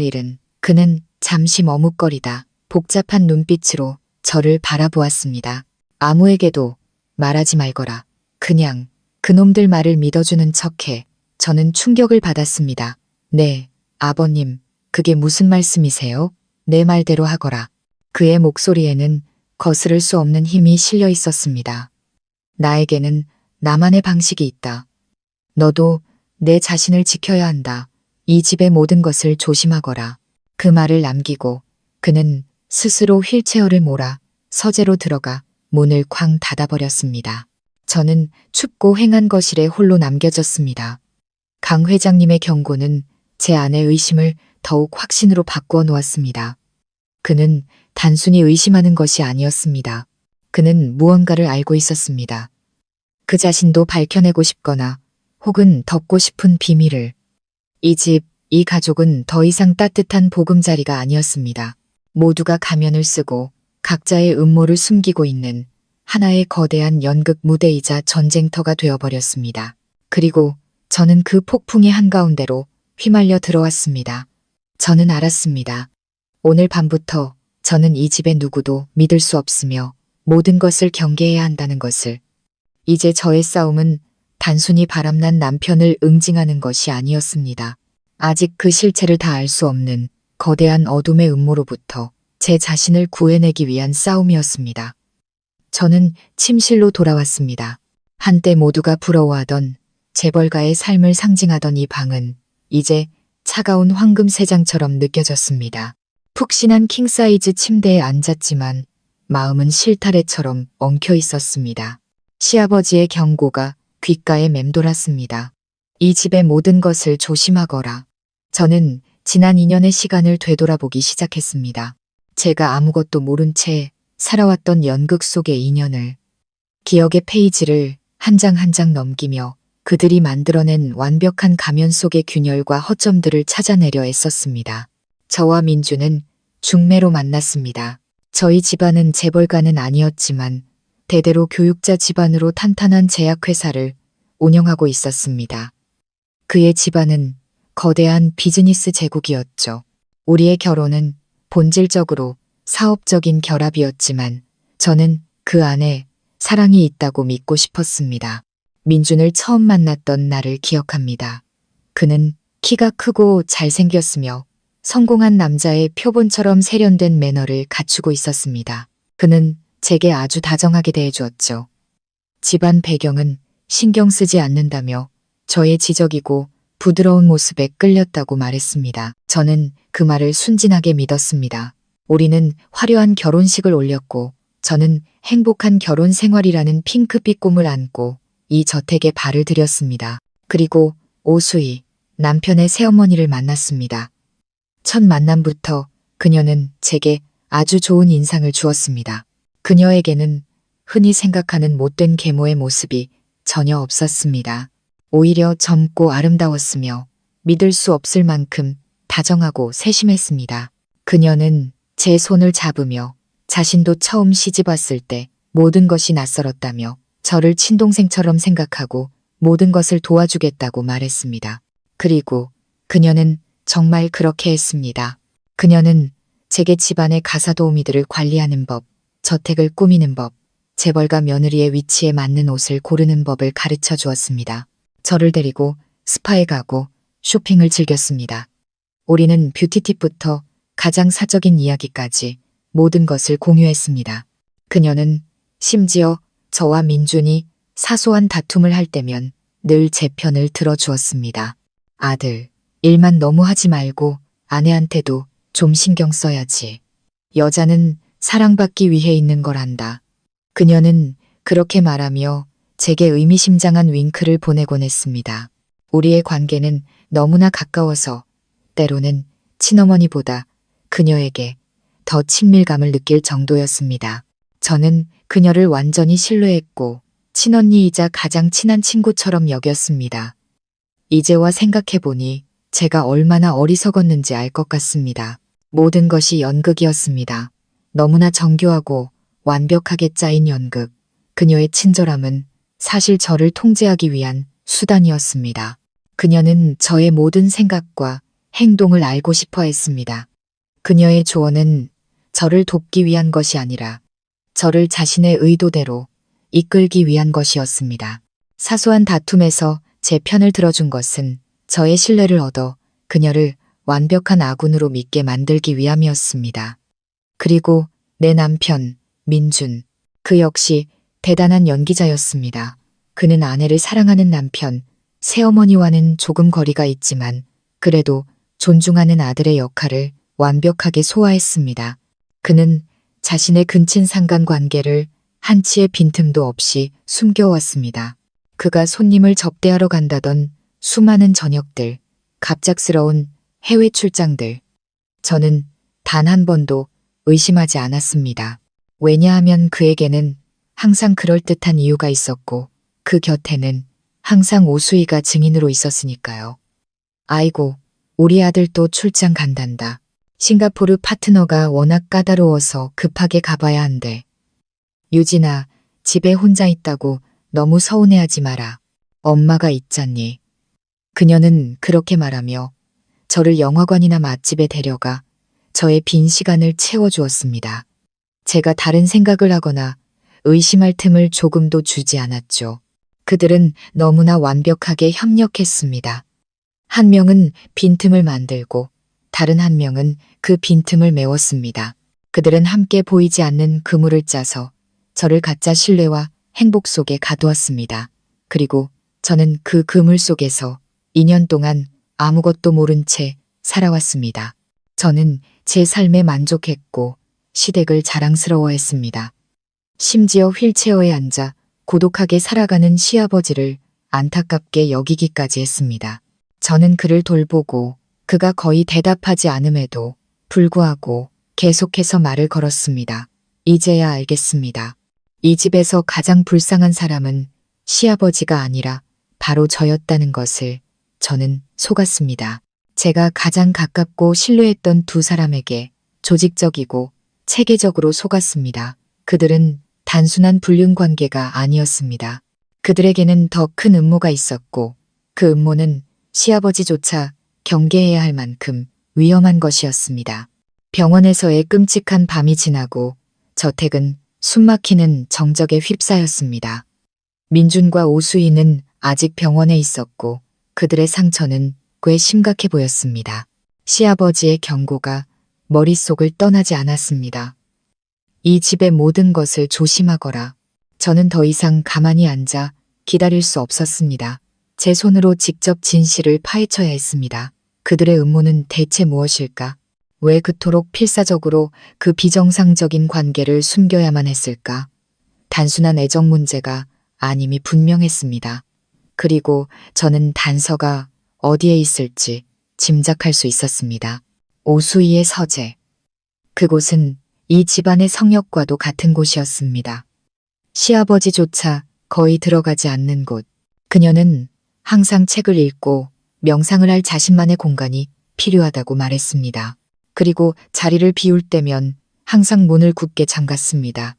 일은, 그는 잠시 머뭇거리다 복잡한 눈빛으로 저를 바라보았습니다. 아무에게도 말하지 말거라. 그냥 그놈들 말을 믿어주는 척해. 저는 충격을 받았습니다. 네, 아버님, 그게 무슨 말씀이세요? 내 말대로 하거라. 그의 목소리에는 거스를 수 없는 힘이 실려 있었습니다. 나에게는 나만의 방식이 있다. 너도 내 자신을 지켜야 한다. 이 집의 모든 것을 조심하거라. 그 말을 남기고 그는 스스로 휠체어를 몰아 서재로 들어가 문을 쾅 닫아버렸습니다. 저는 춥고 휑한 거실에 홀로 남겨졌습니다. 강 회장님의 경고는 제 안의 의심을 더욱 확신으로 바꾸어 놓았습니다. 그는 단순히 의심하는 것이 아니었습니다. 그는 무언가를 알고 있었습니다. 그 자신도 밝혀내고 싶거나 혹은 덮고 싶은 비밀을. 이 집, 이 가족은 더 이상 따뜻한 보금자리가 아니었습니다. 모두가 가면을 쓰고 각자의 음모를 숨기고 있는 하나의 거대한 연극 무대이자 전쟁터가 되어버렸습니다. 그리고 저는 그 폭풍의 한가운데로 휘말려 들어왔습니다. 저는 알았습니다. 오늘 밤부터 저는 이 집의 누구도 믿을 수 없으며 모든 것을 경계해야 한다는 것을. 이제 저의 싸움은 단순히 바람난 남편을 응징하는 것이 아니었습니다. 아직 그 실체를 다 알 수 없는 거대한 어둠의 음모로부터 제 자신을 구해내기 위한 싸움이었습니다. 저는 침실로 돌아왔습니다. 한때 모두가 부러워하던 재벌가의 삶을 상징하던 이 방은 이제 차가운 황금 세장처럼 느껴졌습니다. 푹신한 킹사이즈 침대에 앉았지만 마음은 실타래처럼 엉켜 있었습니다. 시아버지의 경고가 귓가에 맴돌았습니다. 이 집의 모든 것을 조심하거라. 저는 지난 2년의 시간을 되돌아보기 시작했습니다. 제가 아무것도 모른 채 살아왔던 연극 속의 인연을, 기억의 페이지를 한 장 한 장 넘기며 그들이 만들어낸 완벽한 가면 속의 균열과 허점들을 찾아내려 애썼습니다. 저와 민주는 중매로 만났습니다. 저희 집안은 재벌가는 아니었지만 대대로 교육자 집안으로 탄탄한 제약회사를 운영하고 있었습니다. 그의 집안은 거대한 비즈니스 제국이었죠. 우리의 결혼은 본질적으로 사업적인 결합이었지만 저는 그 안에 사랑이 있다고 믿고 싶었습니다. 민준을 처음 만났던 날을 기억합니다. 그는 키가 크고 잘생겼으며 성공한 남자의 표본처럼 세련된 매너를 갖추고 있었습니다. 그는 제게 아주 다정하게 대해주었죠. 집안 배경은 신경 쓰지 않는다며 저의 지적이고 부드러운 모습에 끌렸다고 말했습니다. 저는 그 말을 순진하게 믿었습니다. 우리는 화려한 결혼식을 올렸고 저는 행복한 결혼 생활이라는 핑크빛 꿈을 안고 이 저택에 발을 들였습니다. 그리고 오수희, 남편의 새어머니를 만났습니다. 첫 만남부터 그녀는 제게 아주 좋은 인상을 주었습니다. 그녀에게는 흔히 생각하는 못된 계모의 모습이 전혀 없었습니다. 오히려 젊고 아름다웠으며 믿을 수 없을 만큼 다정하고 세심했습니다. 그녀는 제 손을 잡으며 자신도 처음 시집 왔을 때 모든 것이 낯설었다며 저를 친동생처럼 생각하고 모든 것을 도와주겠다고 말했습니다. 그리고 그녀는 정말 그렇게 했습니다. 그녀는 제게 집안의 가사 도우미들을 관리하는 법, 저택을 꾸미는 법, 재벌가 며느리의 위치에 맞는 옷을 고르는 법을 가르쳐 주었습니다. 저를 데리고 스파에 가고 쇼핑을 즐겼습니다. 우리는 뷰티팁부터 가장 사적인 이야기까지 모든 것을 공유했습니다. 그녀는 심지어 저와 민준이 사소한 다툼을 할 때면 늘 제 편을 들어주었습니다. 아들, 일만 너무 하지 말고 아내한테도 좀 신경 써야지. 여자는 사랑받기 위해 있는 걸 안다. 그녀는 그렇게 말하며 제게 의미심장한 윙크를 보내곤 했습니다. 우리의 관계는 너무나 가까워서 때로는 친어머니보다 그녀에게 더 친밀감을 느낄 정도였습니다. 저는 그녀를 완전히 신뢰했고 친언니이자 가장 친한 친구처럼 여겼습니다. 이제와 생각해보니 제가 얼마나 어리석었는지 알 것 같습니다. 모든 것이 연극이었습니다. 너무나 정교하고 완벽하게 짜인 연극. 그녀의 친절함은 사실 저를 통제하기 위한 수단이었습니다. 그녀는 저의 모든 생각과 행동을 알고 싶어 했습니다. 그녀의 조언은 저를 돕기 위한 것이 아니라 저를 자신의 의도대로 이끌기 위한 것이었습니다. 사소한 다툼에서 제 편을 들어준 것은 저의 신뢰를 얻어 그녀를 완벽한 아군으로 믿게 만들기 위함이었습니다. 그리고 내 남편, 민준. 그 역시 대단한 연기자였습니다. 그는 아내를 사랑하는 남편, 새어머니와는 조금 거리가 있지만 그래도 존중하는 아들의 역할을 완벽하게 소화했습니다. 그는 자신의 근친 상간 관계를 한치의 빈틈도 없이 숨겨왔습니다. 그가 손님을 접대하러 간다던 수많은 저녁들, 갑작스러운 해외 출장들. 저는 단 한 번도 의심하지 않았습니다. 왜냐하면 그에게는 항상 그럴듯한 이유가 있었고 그 곁에는 항상 오수희가 증인으로 있었으니까요. 아이고, 우리 아들 또 출장 간단다. 싱가포르 파트너가 워낙 까다로워서 급하게 가봐야 한대. 유진아, 집에 혼자 있다고 너무 서운해하지 마라. 엄마가 있잖니. 그녀는 그렇게 말하며 저를 영화관이나 맛집에 데려가 저의 빈 시간을 채워주었습니다. 제가 다른 생각을 하거나 의심할 틈을 조금도 주지 않았죠. 그들은 너무나 완벽하게 협력했습니다. 한 명은 빈틈을 만들고 다른 한 명은 그 빈틈을 메웠습니다. 그들은 함께 보이지 않는 그물을 짜서 저를 가짜 신뢰와 행복 속에 가두었습니다. 그리고 저는 그 그물 속에서 2년 동안 아무것도 모른 채 살아왔습니다. 저는 제 삶에 만족했고 시댁을 자랑스러워했습니다. 심지어 휠체어에 앉아 고독하게 살아가는 시아버지를 안타깝게 여기기까지 했습니다. 저는 그를 돌보고 그가 거의 대답하지 않음에도 불구하고 계속해서 말을 걸었습니다. 이제야 알겠습니다. 이 집에서 가장 불쌍한 사람은 시아버지가 아니라 바로 저였다는 것을 저는 속았습니다. 제가 가장 가깝고 신뢰했던 두 사람에게 조직적이고 체계적으로 속았습니다. 그들은 단순한 불륜 관계가 아니었습니다. 그들에게는 더 큰 음모가 있었고 그 음모는 시아버지조차 경계해야 할 만큼 위험한 것이었습니다. 병원에서의 끔찍한 밤이 지나고 저택은 숨막히는 정적에 휩싸였습니다. 민준과 오수희는 아직 병원에 있었고 그들의 상처는 꽤 심각해 보였습니다. 시아버지의 경고가 머릿속을 떠나지 않았습니다. 이 집의 모든 것을 조심하거라. 저는 더 이상 가만히 앉아 기다릴 수 없었습니다. 제 손으로 직접 진실을 파헤쳐야 했습니다. 그들의 음모는 대체 무엇일까? 왜 그토록 필사적으로 그 비정상적인 관계를 숨겨야만 했을까? 단순한 애정 문제가 아님이 분명했습니다. 그리고 저는 단서가 어디에 있을지 짐작할 수 있었습니다. 오수희의 서재. 그곳은 이 집안의 성역과도 같은 곳이었습니다. 시아버지조차 거의 들어가지 않는 곳. 그녀는 항상 책을 읽고 명상을 할 자신만의 공간이 필요하다고 말했습니다. 그리고 자리를 비울 때면 항상 문을 굳게 잠갔습니다.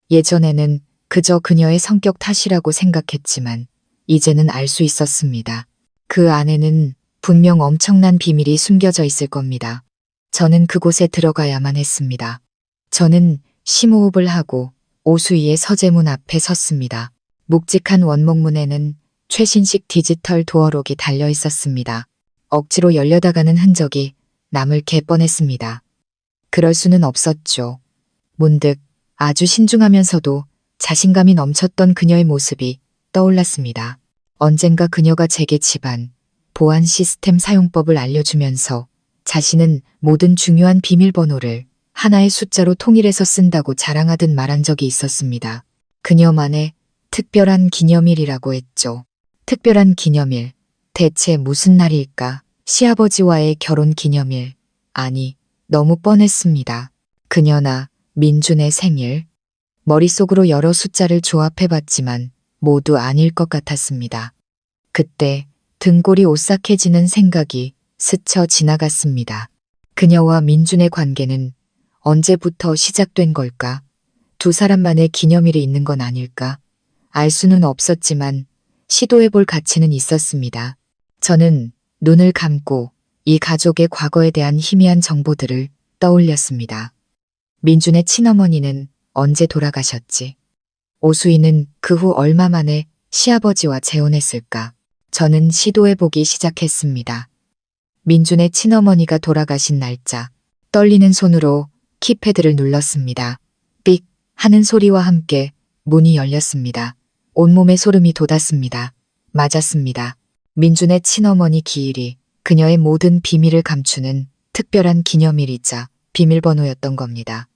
예전에는 그저 그녀의 성격 탓이라고 생각했지만 이제는 알 수 있었습니다. 그 안에는 분명 엄청난 비밀이 숨겨져 있을 겁니다. 저는 그곳에 들어가야만 했습니다. 저는 심호흡을 하고 오수희의 서재문 앞에 섰습니다. 묵직한 원목문에는 최신식 디지털 도어록이 달려 있었습니다. 억지로 열려다가는 흔적이 남을 게 뻔했습니다. 그럴 수는 없었죠. 문득 아주 신중하면서도 자신감이 넘쳤던 그녀의 모습이 떠올랐습니다. 언젠가 그녀가 제게 집안 보안 시스템 사용법을 알려주면서 자신은 모든 중요한 비밀번호를 하나의 숫자로 통일해서 쓴다고 자랑하듯 말한 적이 있었습니다. 그녀만의 특별한 기념일이라고 했죠. 특별한 기념일. 대체 무슨 날일까? 시아버지와의 결혼 기념일. 아니, 너무 뻔했습니다. 그녀나 민준의 생일. 머릿속으로 여러 숫자를 조합해봤지만 모두 아닐 것 같았습니다. 그때 등골이 오싹해지는 생각이 스쳐 지나갔습니다. 그녀와 민준의 관계는 언제부터 시작된 걸까? 두 사람만의 기념일이 있는 건 아닐까? 알 수는 없었지만 시도해볼 가치는 있었습니다. 저는 눈을 감고 이 가족의 과거에 대한 희미한 정보들을 떠올렸습니다. 민준의 친어머니는 언제 돌아가셨지? 오수희는 그 후 얼마 만에 시아버지와 재혼했을까? 저는 시도해보기 시작했습니다. 민준의 친어머니가 돌아가신 날짜. 떨리는 손으로 키패드를 눌렀습니다. 삑 하는 소리와 함께 문이 열렸습니다. 온몸에 소름이 돋았습니다. 맞았습니다. 민준의 친어머니 기일이 그녀의 모든 비밀을 감추는 특별한 기념일이자 비밀번호였던 겁니다.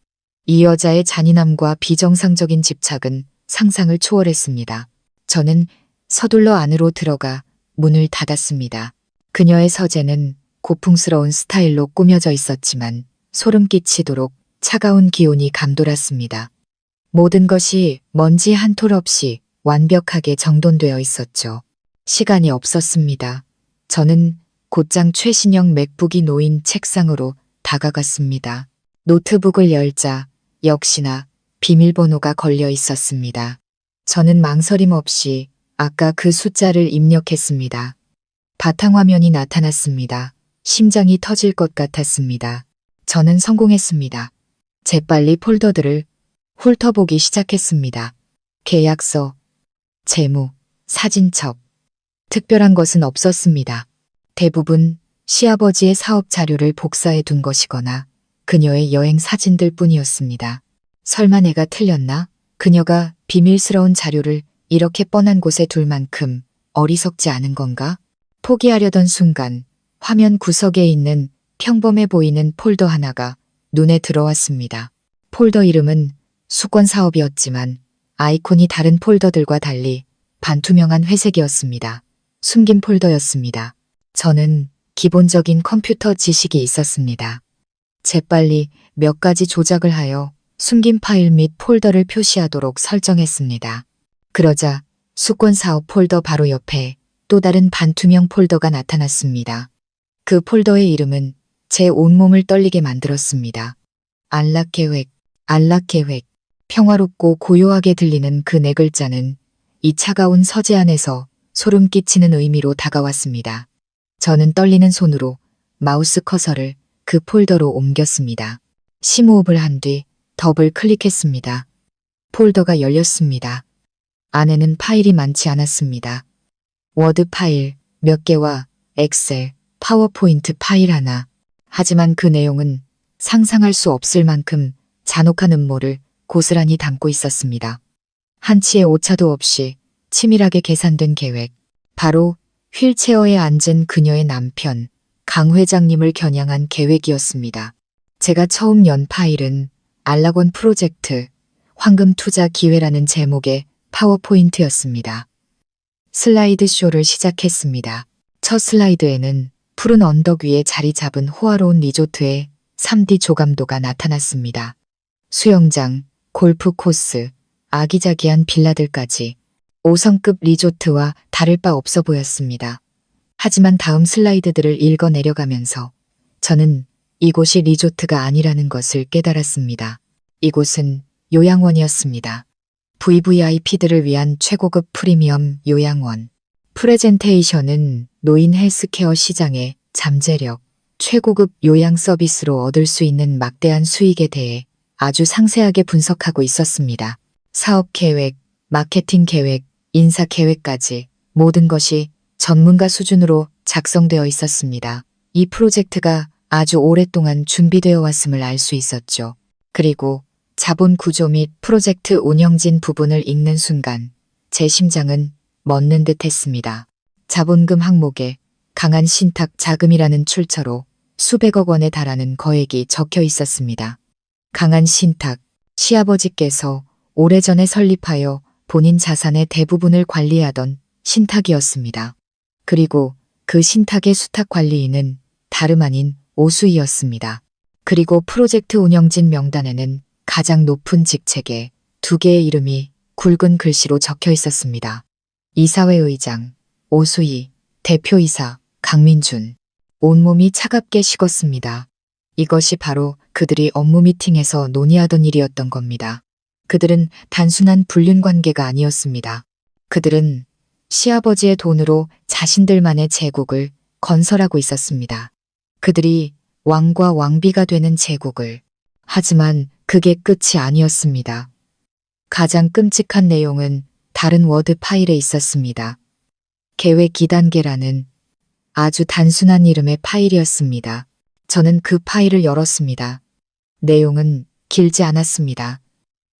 이 여자의 잔인함과 비정상적인 집착은 상상을 초월했습니다. 저는 서둘러 안으로 들어가 문을 닫았습니다. 그녀의 서재는 고풍스러운 스타일로 꾸며져 있었지만 소름 끼치도록 차가운 기온이 감돌았습니다. 모든 것이 먼지 한 톨 없이 완벽하게 정돈되어 있었죠. 시간이 없었습니다. 저는 곧장 최신형 맥북이 놓인 책상으로 다가갔습니다. 노트북을 열자 역시나 비밀번호가 걸려 있었습니다. 저는 망설임 없이 아까 그 숫자를 입력했습니다. 바탕화면이 나타났습니다. 심장이 터질 것 같았습니다. 저는 성공했습니다. 재빨리 폴더들을 훑어보기 시작했습니다. 계약서, 재무, 사진첩. 특별한 것은 없었습니다. 대부분 시아버지의 사업 자료를 복사해 둔 것이거나 그녀의 여행 사진들 뿐이었습니다. 설마 내가 틀렸나? 그녀가 비밀스러운 자료를 이렇게 뻔한 곳에 둘 만큼 어리석지 않은 건가? 포기하려던 순간 화면 구석에 있는 평범해 보이는 폴더 하나가 눈에 들어왔습니다. 폴더 이름은 수권 사업이었지만 아이콘이 다른 폴더들과 달리 반투명한 회색이었습니다. 숨긴 폴더였습니다. 저는 기본적인 컴퓨터 지식이 있었습니다. 재빨리 몇 가지 조작을 하여 숨긴 파일 및 폴더를 표시하도록 설정했습니다. 그러자 수권 사업 폴더 바로 옆에 또 다른 반투명 폴더가 나타났습니다. 그 폴더의 이름은 제 온몸을 떨리게 만들었습니다. 안락 계획, 안락 계획. 평화롭고 고요하게 들리는 그 네 글자는 이 차가운 서재 안에서 소름 끼치는 의미로 다가왔습니다. 저는 떨리는 손으로 마우스 커서를 그 폴더로 옮겼습니다. 심호흡을 한 뒤 더블 클릭했습니다. 폴더가 열렸습니다. 안에는 파일이 많지 않았습니다. 워드 파일 몇 개와 엑셀, 파워포인트 파일 하나. 하지만 그 내용은 상상할 수 없을 만큼 잔혹한 음모를 고스란히 담고 있었습니다. 한치의 오차도 없이 치밀하게 계산된 계획. 바로 휠체어에 앉은 그녀의 남편 강 회장님을 겨냥한 계획이었습니다. 제가 처음 연 파일은 알락원 프로젝트 황금 투자 기회라는 제목의 파워포인트였습니다. 슬라이드 쇼를 시작했습니다. 첫 슬라이드에는 푸른 언덕 위에 자리 잡은 호화로운 리조트의 3D 조감도가 나타났습니다. 수영장, 골프 코스, 아기자기한 빌라들까지 5성급 리조트와 다를 바 없어 보였습니다. 하지만 다음 슬라이드들을 읽어 내려가면서 저는 이곳이 리조트가 아니라는 것을 깨달았습니다. 이곳은 요양원이었습니다. VVIP들을 위한 최고급 프리미엄 요양원. 프레젠테이션은 노인 헬스케어 시장의 잠재력, 최고급 요양 서비스로 얻을 수 있는 막대한 수익에 대해 아주 상세하게 분석하고 있었습니다. 사업 계획, 마케팅 계획, 인사 계획까지 모든 것이 전문가 수준으로 작성되어 있었습니다. 이 프로젝트가 아주 오랫동안 준비되어 왔음을 알 수 있었죠. 그리고 자본 구조 및 프로젝트 운영진 부분을 읽는 순간 제 심장은 멎는 듯 했습니다. 자본금 항목에 강한 신탁 자금이라는 출처로 수백억 원에 달하는 거액이 적혀 있었습니다. 강한 신탁, 시아버지께서 오래전에 설립하여 본인 자산의 대부분을 관리하던 신탁이었습니다. 그리고 그 신탁의 수탁 관리인은 다름 아닌 오수희였습니다. 그리고 프로젝트 운영진 명단에는 가장 높은 직책에 두 개의 이름이 굵은 글씨로 적혀 있었습니다. 이사회 의장, 오수희, 대표이사, 강민준. 온몸이 차갑게 식었습니다. 이것이 바로 그들이 업무 미팅에서 논의하던 일이었던 겁니다. 그들은 단순한 불륜 관계가 아니었습니다. 그들은 시아버지의 돈으로 자신들만의 제국을 건설하고 있었습니다. 그들이 왕과 왕비가 되는 제국을. 하지만 그게 끝이 아니었습니다. 가장 끔찍한 내용은 다른 워드 파일에 있었습니다. 계획 2단계라는 아주 단순한 이름의 파일이었습니다. 저는 그 파일을 열었습니다. 내용은 길지 않았습니다.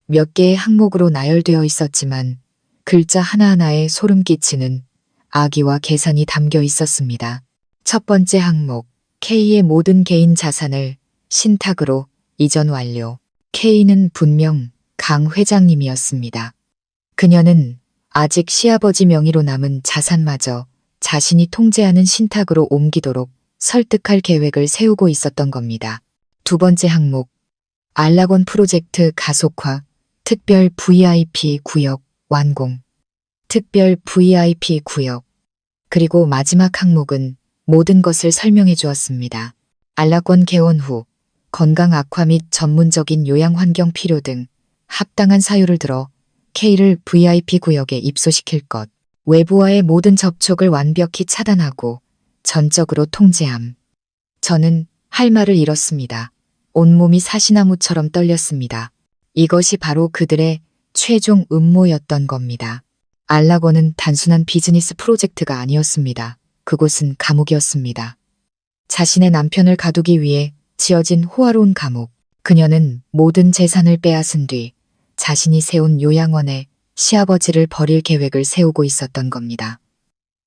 몇 개의 항목으로 나열되어 있었지만 글자 하나하나에 소름 끼치는 악의와 계산이 담겨 있었습니다. 첫 번째 항목, K의 모든 개인 자산을 신탁으로 이전 완료. K는 분명 강 회장님이었습니다. 그녀는 아직 시아버지 명의로 남은 자산마저 자신이 통제하는 신탁으로 옮기도록 설득할 계획을 세우고 있었던 겁니다. 두 번째 항목, 알락원 프로젝트 가속화, 특별 VIP 구역 완공. 특별 VIP 구역. 그리고 마지막 항목은 모든 것을 설명해 주었습니다. 알락원 개원 후 건강 악화 및 전문적인 요양 환경 필요 등 합당한 사유를 들어 K를 VIP 구역에 입소시킬 것. 외부와의 모든 접촉을 완벽히 차단하고 전적으로 통제함. 저는 할 말을 잃었습니다. 온몸이 사시나무처럼 떨렸습니다. 이것이 바로 그들의 최종 음모였던 겁니다. 알락원은 단순한 비즈니스 프로젝트가 아니었습니다. 그곳은 감옥이었습니다. 자신의 남편을 가두기 위해 지어진 호화로운 감옥. 그녀는 모든 재산을 빼앗은 뒤 자신이 세운 요양원에 시아버지를 버릴 계획을 세우고 있었던 겁니다.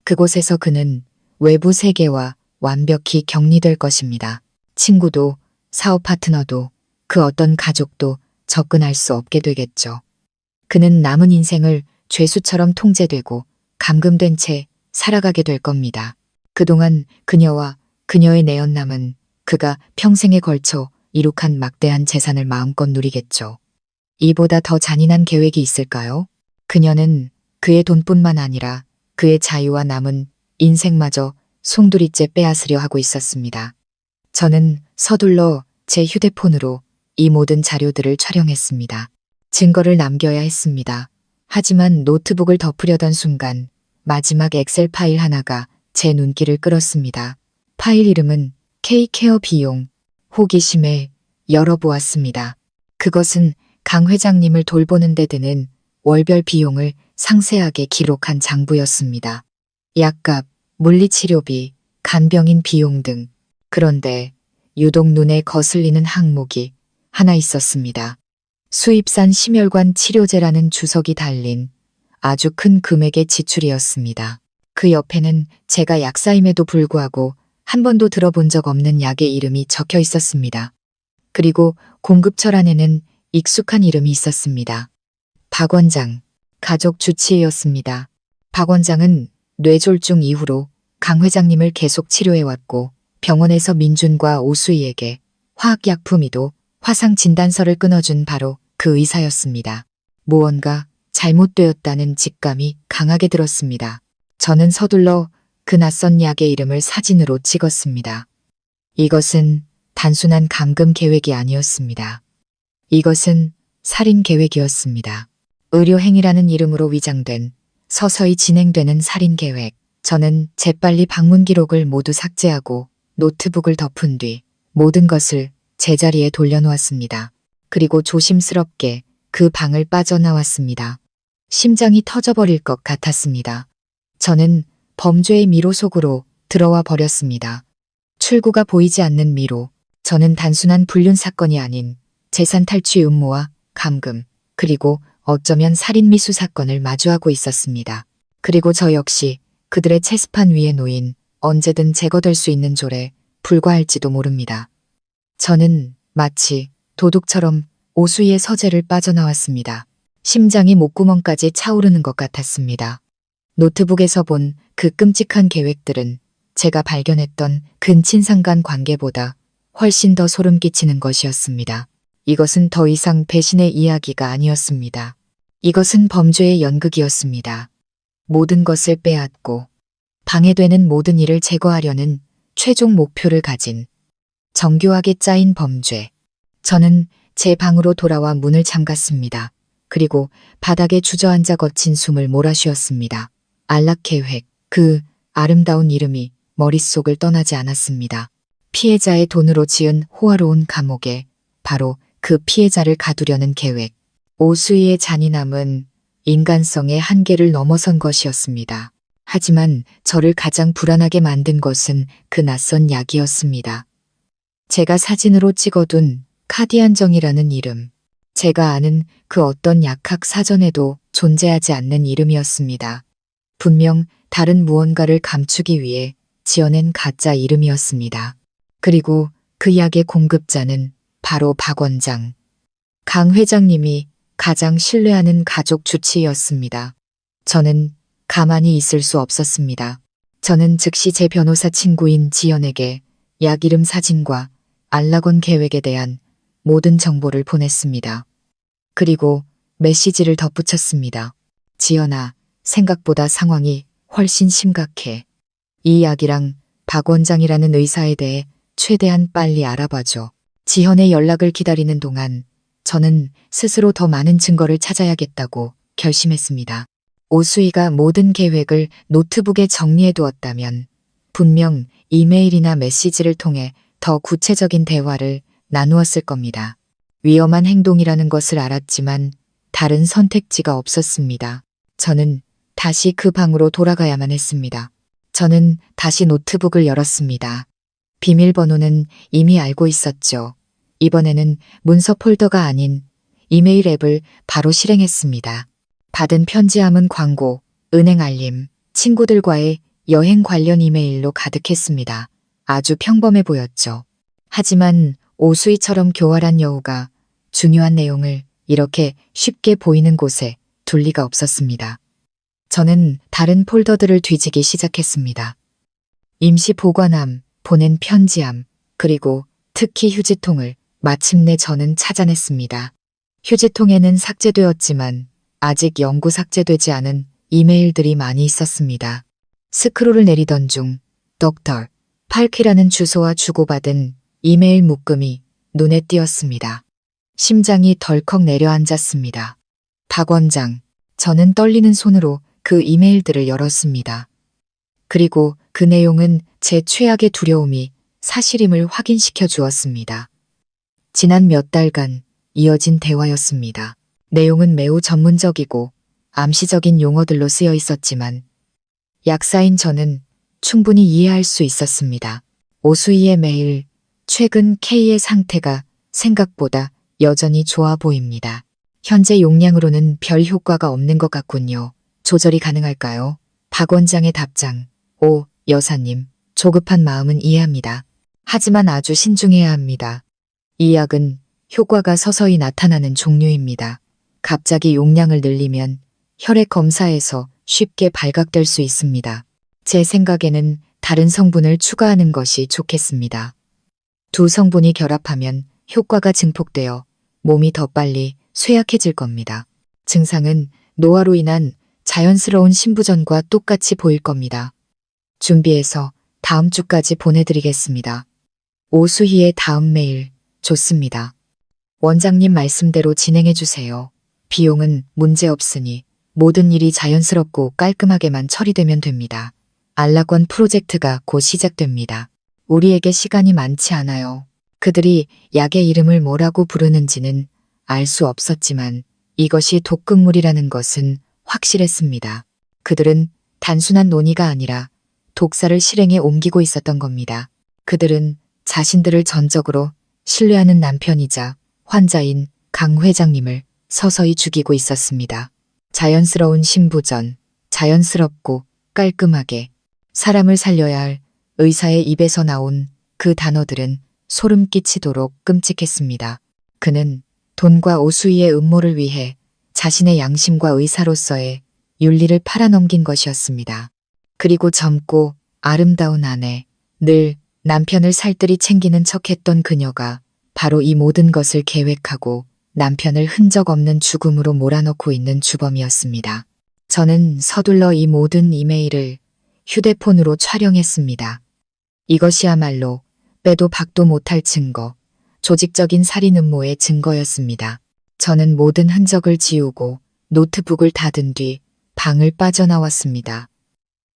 그곳에서 그는 외부 세계와 완벽히 격리될 것입니다. 친구도, 사업 파트너도, 그 어떤 가족도 접근할 수 없게 되겠죠. 그는 남은 인생을 죄수처럼 통제되고 감금된 채 살아가게 될 겁니다. 그동안 그녀와 그녀의 내연남은 그가 평생에 걸쳐 이룩한 막대한 재산을 마음껏 누리겠죠. 이보다 더 잔인한 계획이 있을까요? 그녀는 그의 돈뿐만 아니라 그의 자유와 남은 인생마저 송두리째 빼앗으려 하고 있었습니다. 저는 서둘러 제 휴대폰으로 이 모든 자료들을 촬영했습니다. 증거를 남겨야 했습니다. 하지만 노트북을 덮으려던 순간 마지막 엑셀 파일 하나가 제 눈길을 끌었습니다. 파일 이름은 K케어 비용. 호기심에 열어보았습니다. 그것은 강 회장님을 돌보는 데 드는 월별 비용을 상세하게 기록한 장부였습니다. 약값, 물리치료비, 간병인 비용 등. 그런데 유독 눈에 거슬리는 항목이 하나 있었습니다. 수입산 심혈관 치료제라는 주석이 달린 아주 큰 금액의 지출이었습니다. 그 옆에는 제가 약사임에도 불구하고 한 번도 들어본 적 없는 약의 이름이 적혀 있었습니다. 그리고 공급처 안에는 익숙한 이름이 있었습니다. 박 원장, 가족 주치의였습니다. 박 원장은 뇌졸중 이후로 강 회장님을 계속 치료해왔고 병원에서 민준과 오수희에게 화학약품이도 화상 진단서를 끊어준 바로 그 의사였습니다. 무언가 잘못되었다는 직감이 강하게 들었습니다. 저는 서둘러 그 낯선 약의 이름을 사진으로 찍었습니다. 이것은 단순한 감금 계획이 아니었습니다. 이것은 살인 계획이었습니다. 의료행위라는 이름으로 위장된 서서히 진행되는 살인 계획. 저는 재빨리 방문 기록을 모두 삭제하고 노트북을 덮은 뒤 모든 것을 제자리에 돌려놓았습니다. 그리고 조심스럽게 그 방을 빠져나왔습니다. 심장이 터져버릴 것 같았습니다. 저는 범죄의 미로 속으로 들어와 버렸습니다. 출구가 보이지 않는 미로. 저는 단순한 불륜 사건이 아닌 재산 탈취 음모와 감금, 그리고 어쩌면 살인 미수 사건을 마주하고 있었습니다. 그리고 저 역시 그들의 체스판 위에 놓인 언제든 제거될 수 있는 졸에 불과할지도 모릅니다. 저는 마치 도둑처럼 오수희의 서재를 빠져나왔습니다. 심장이 목구멍까지 차오르는 것 같았습니다. 노트북에서 본 그 끔찍한 계획들은 제가 발견했던 근친상간 관계보다 훨씬 더 소름 끼치는 것이었습니다. 이것은 더 이상 배신의 이야기가 아니었습니다. 이것은 범죄의 연극이었습니다. 모든 것을 빼앗고 방해되는 모든 일을 제거하려는 최종 목표를 가진 정교하게 짜인 범죄. 저는 제 방으로 돌아와 문을 잠갔습니다. 그리고 바닥에 주저앉아 거친 숨을 몰아쉬었습니다. 안락 계획, 그 아름다운 이름이 머릿속을 떠나지 않았습니다. 피해자의 돈으로 지은 호화로운 감옥에 바로 그 피해자를 가두려는 계획. 오수희의 잔인함은 인간성의 한계를 넘어선 것이었습니다. 하지만 저를 가장 불안하게 만든 것은 그 낯선 약이었습니다. 제가 사진으로 찍어둔 카디안정이라는 이름. 제가 아는 그 어떤 약학 사전에도 존재하지 않는 이름이었습니다. 분명 다른 무언가를 감추기 위해 지어낸 가짜 이름이었습니다. 그리고 그 약의 공급자는 바로 박 원장. 강 회장님이 가장 신뢰하는 가족 주치의였습니다. 저는 가만히 있을 수 없었습니다. 저는 즉시 제 변호사 친구인 지연에게 약 이름 사진과 안락원 계획에 대한 모든 정보를 보냈습니다. 그리고 메시지를 덧붙였습니다. 지연아, 생각보다 상황이 훨씬 심각해. 이 약이랑 박 원장이라는 의사에 대해 최대한 빨리 알아봐줘. 지현의 연락을 기다리는 동안 저는 스스로 더 많은 증거를 찾아야겠다고 결심했습니다. 오수희가 모든 계획을 노트북에 정리해 두었다면 분명 이메일이나 메시지를 통해 더 구체적인 대화를 나누었을 겁니다. 위험한 행동이라는 것을 알았지만 다른 선택지가 없었습니다. 저는 다시 그 방으로 돌아가야만 했습니다. 저는 다시 노트북을 열었습니다. 비밀번호는 이미 알고 있었죠. 이번에는 문서 폴더가 아닌 이메일 앱을 바로 실행했습니다. 받은 편지함은 광고, 은행 알림, 친구들과의 여행 관련 이메일로 가득했습니다. 아주 평범해 보였죠. 하지만 오수희처럼 교활한 여우가 중요한 내용을 이렇게 쉽게 보이는 곳에 둘 리가 없었습니다. 저는 다른 폴더들을 뒤지기 시작했습니다. 임시 보관함, 보낸 편지함, 그리고 특히 휴지통을 마침내 저는 찾아냈습니다. 휴지통에는 삭제되었지만 아직 영구 삭제되지 않은 이메일들이 많이 있었습니다. 스크롤을 내리던 중 덕터 팔키라는 주소와 주고받은 이메일 묶음이 눈에 띄었습니다. 심장이 덜컥 내려앉았습니다. 박 원장, 저는 떨리는 손으로 그 이메일들을 열었습니다. 그리고 그 내용은 제 최악의 두려움이 사실임을 확인시켜 주었습니다. 지난 몇 달간 이어진 대화였습니다. 내용은 매우 전문적이고 암시적인 용어들로 쓰여 있었지만 약사인 저는 충분히 이해할 수 있었습니다. 오수희의 메일, 최근 K의 상태가 생각보다 여전히 좋아 보입니다. 현재 용량으로는 별 효과가 없는 것 같군요. 조절이 가능할까요? 박 원장의 답장. 오, 여사님, 조급한 마음은 이해합니다. 하지만 아주 신중해야 합니다. 이 약은 효과가 서서히 나타나는 종류입니다. 갑자기 용량을 늘리면 혈액 검사에서 쉽게 발각될 수 있습니다. 제 생각에는 다른 성분을 추가하는 것이 좋겠습니다. 두 성분이 결합하면 효과가 증폭되어 몸이 더 빨리 쇠약해질 겁니다. 증상은 노화로 인한 자연스러운 신부전과 똑같이 보일 겁니다. 준비해서 다음 주까지 보내드리겠습니다. 오수희의 다음 메일. 좋습니다. 원장님 말씀대로 진행해 주세요. 비용은 문제 없으니 모든 일이 자연스럽고 깔끔하게만 처리되면 됩니다. 안락원 프로젝트가 곧 시작됩니다. 우리에게 시간이 많지 않아요. 그들이 약의 이름을 뭐라고 부르는지는 알 수 없었지만 이것이 독극물이라는 것은 확실했습니다. 그들은 단순한 논의가 아니라 독사를 실행에 옮기고 있었던 겁니다. 그들은 자신들을 전적으로 신뢰하는 남편이자 환자인 강 회장님을 서서히 죽이고 있었습니다. 자연스러운 신부전, 자연스럽고 깔끔하게 사람을 살려야 할 의사의 입에서 나온 그 단어들은 소름 끼치도록 끔찍했습니다. 그는 돈과 오수희의 음모를 위해 자신의 양심과 의사로서의 윤리를 팔아넘긴 것이었습니다. 그리고 젊고 아름다운 아내, 늘 남편을 살뜰히 챙기는 척했던 그녀가 바로 이 모든 것을 계획하고 남편을 흔적 없는 죽음으로 몰아넣고 있는 주범이었습니다. 저는 서둘러 이 모든 이메일을 휴대폰으로 촬영했습니다. 이것이야말로 빼도 박도 못할 증거, 조직적인 살인 음모의 증거였습니다. 저는 모든 흔적을 지우고 노트북을 닫은 뒤 방을 빠져나왔습니다.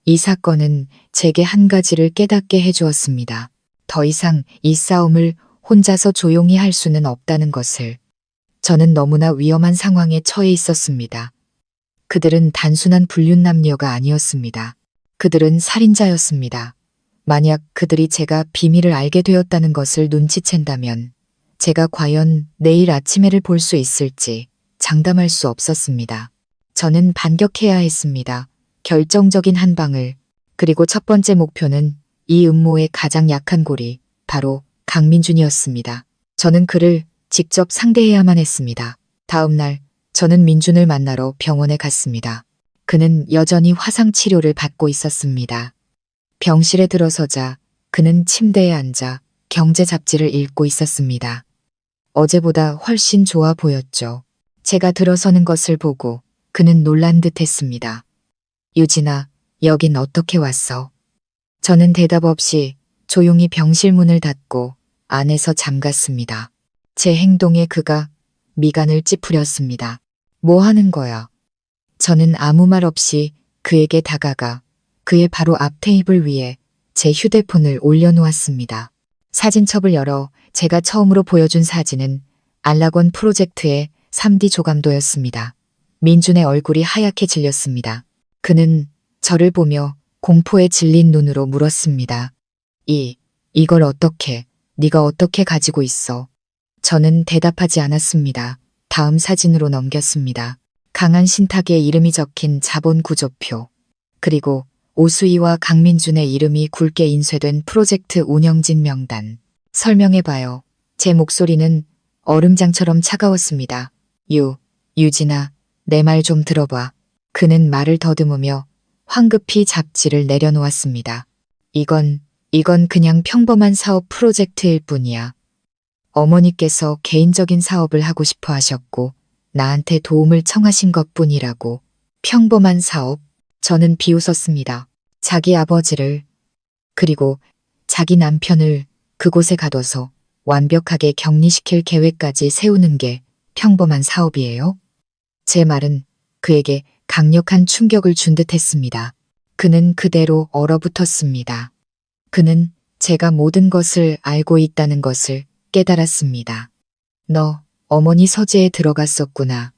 이 사건은 제게 한 가지를 깨닫게 해주었습니다. 더 이상 이 싸움을 혼자서 조용히 할 수는 없다는 것을. 저는 너무나 위험한 상황에 처해 있었습니다. 그들은 단순한 불륜남녀가 아니었습니다. 그들은 살인자였습니다. 만약 그들이 제가 비밀을 알게 되었다는 것을 눈치챈다면 제가 과연 내일 아침에를 볼 수 있을지 장담할 수 없었습니다. 저는 반격해야 했습니다. 결정적인 한 방을. 그리고 첫 번째 목표는 이 음모의 가장 약한 고리, 바로 강민준이었습니다. 저는 그를 직접 상대해야만 했습니다. 다음 날 저는 민준을 만나러 병원에 갔습니다. 그는 여전히 화상 치료를 받고 있었습니다. 병실에 들어서자 그는 침대에 앉아 경제 잡지를 읽고 있었습니다. 어제보다 훨씬 좋아 보였죠. 제가 들어서는 것을 보고 그는 놀란 듯 했습니다. 유진아, 여긴 어떻게 왔어? 저는 대답 없이 조용히 병실 문을 닫고 안에서 잠갔습니다. 제 행동에 그가 미간을 찌푸렸습니다. 뭐 하는 거야? 저는 아무 말 없이 그에게 다가가 그의 바로 앞 테이블 위에 제 휴대폰을 올려놓았습니다. 사진첩을 열어 제가 처음으로 보여준 사진은 안락원 프로젝트의 3D 조감도였습니다. 민준의 얼굴이 하얗게 질렸습니다. 그는 저를 보며 공포에 질린 눈으로 물었습니다. 이걸 어떻게, 네가 어떻게 가지고 있어? 저는 대답하지 않았습니다. 다음 사진으로 넘겼습니다. 강한 신탁의 이름이 적힌 자본 구조표. 그리고 오수희와 강민준의 이름이 굵게 인쇄된 프로젝트 운영진 명단. 설명해봐요. 제 목소리는 얼음장처럼 차가웠습니다. 유진아, 내 말 좀 들어봐. 그는 말을 더듬으며 황급히 잡지를 내려놓았습니다. 이건 그냥 평범한 사업 프로젝트일 뿐이야. 어머니께서 개인적인 사업을 하고 싶어 하셨고, 나한테 도움을 청하신 것 뿐이라고. 평범한 사업? 저는 비웃었습니다. 자기 아버지를, 그리고 자기 남편을 그곳에 가둬서 완벽하게 격리시킬 계획까지 세우는 게 평범한 사업이에요? 제 말은 그에게 강력한 충격을 준 듯 했습니다. 그는 그대로 얼어붙었습니다. 그는 제가 모든 것을 알고 있다는 것을 깨달았습니다. 너, 어머니 서재에 들어갔었구나.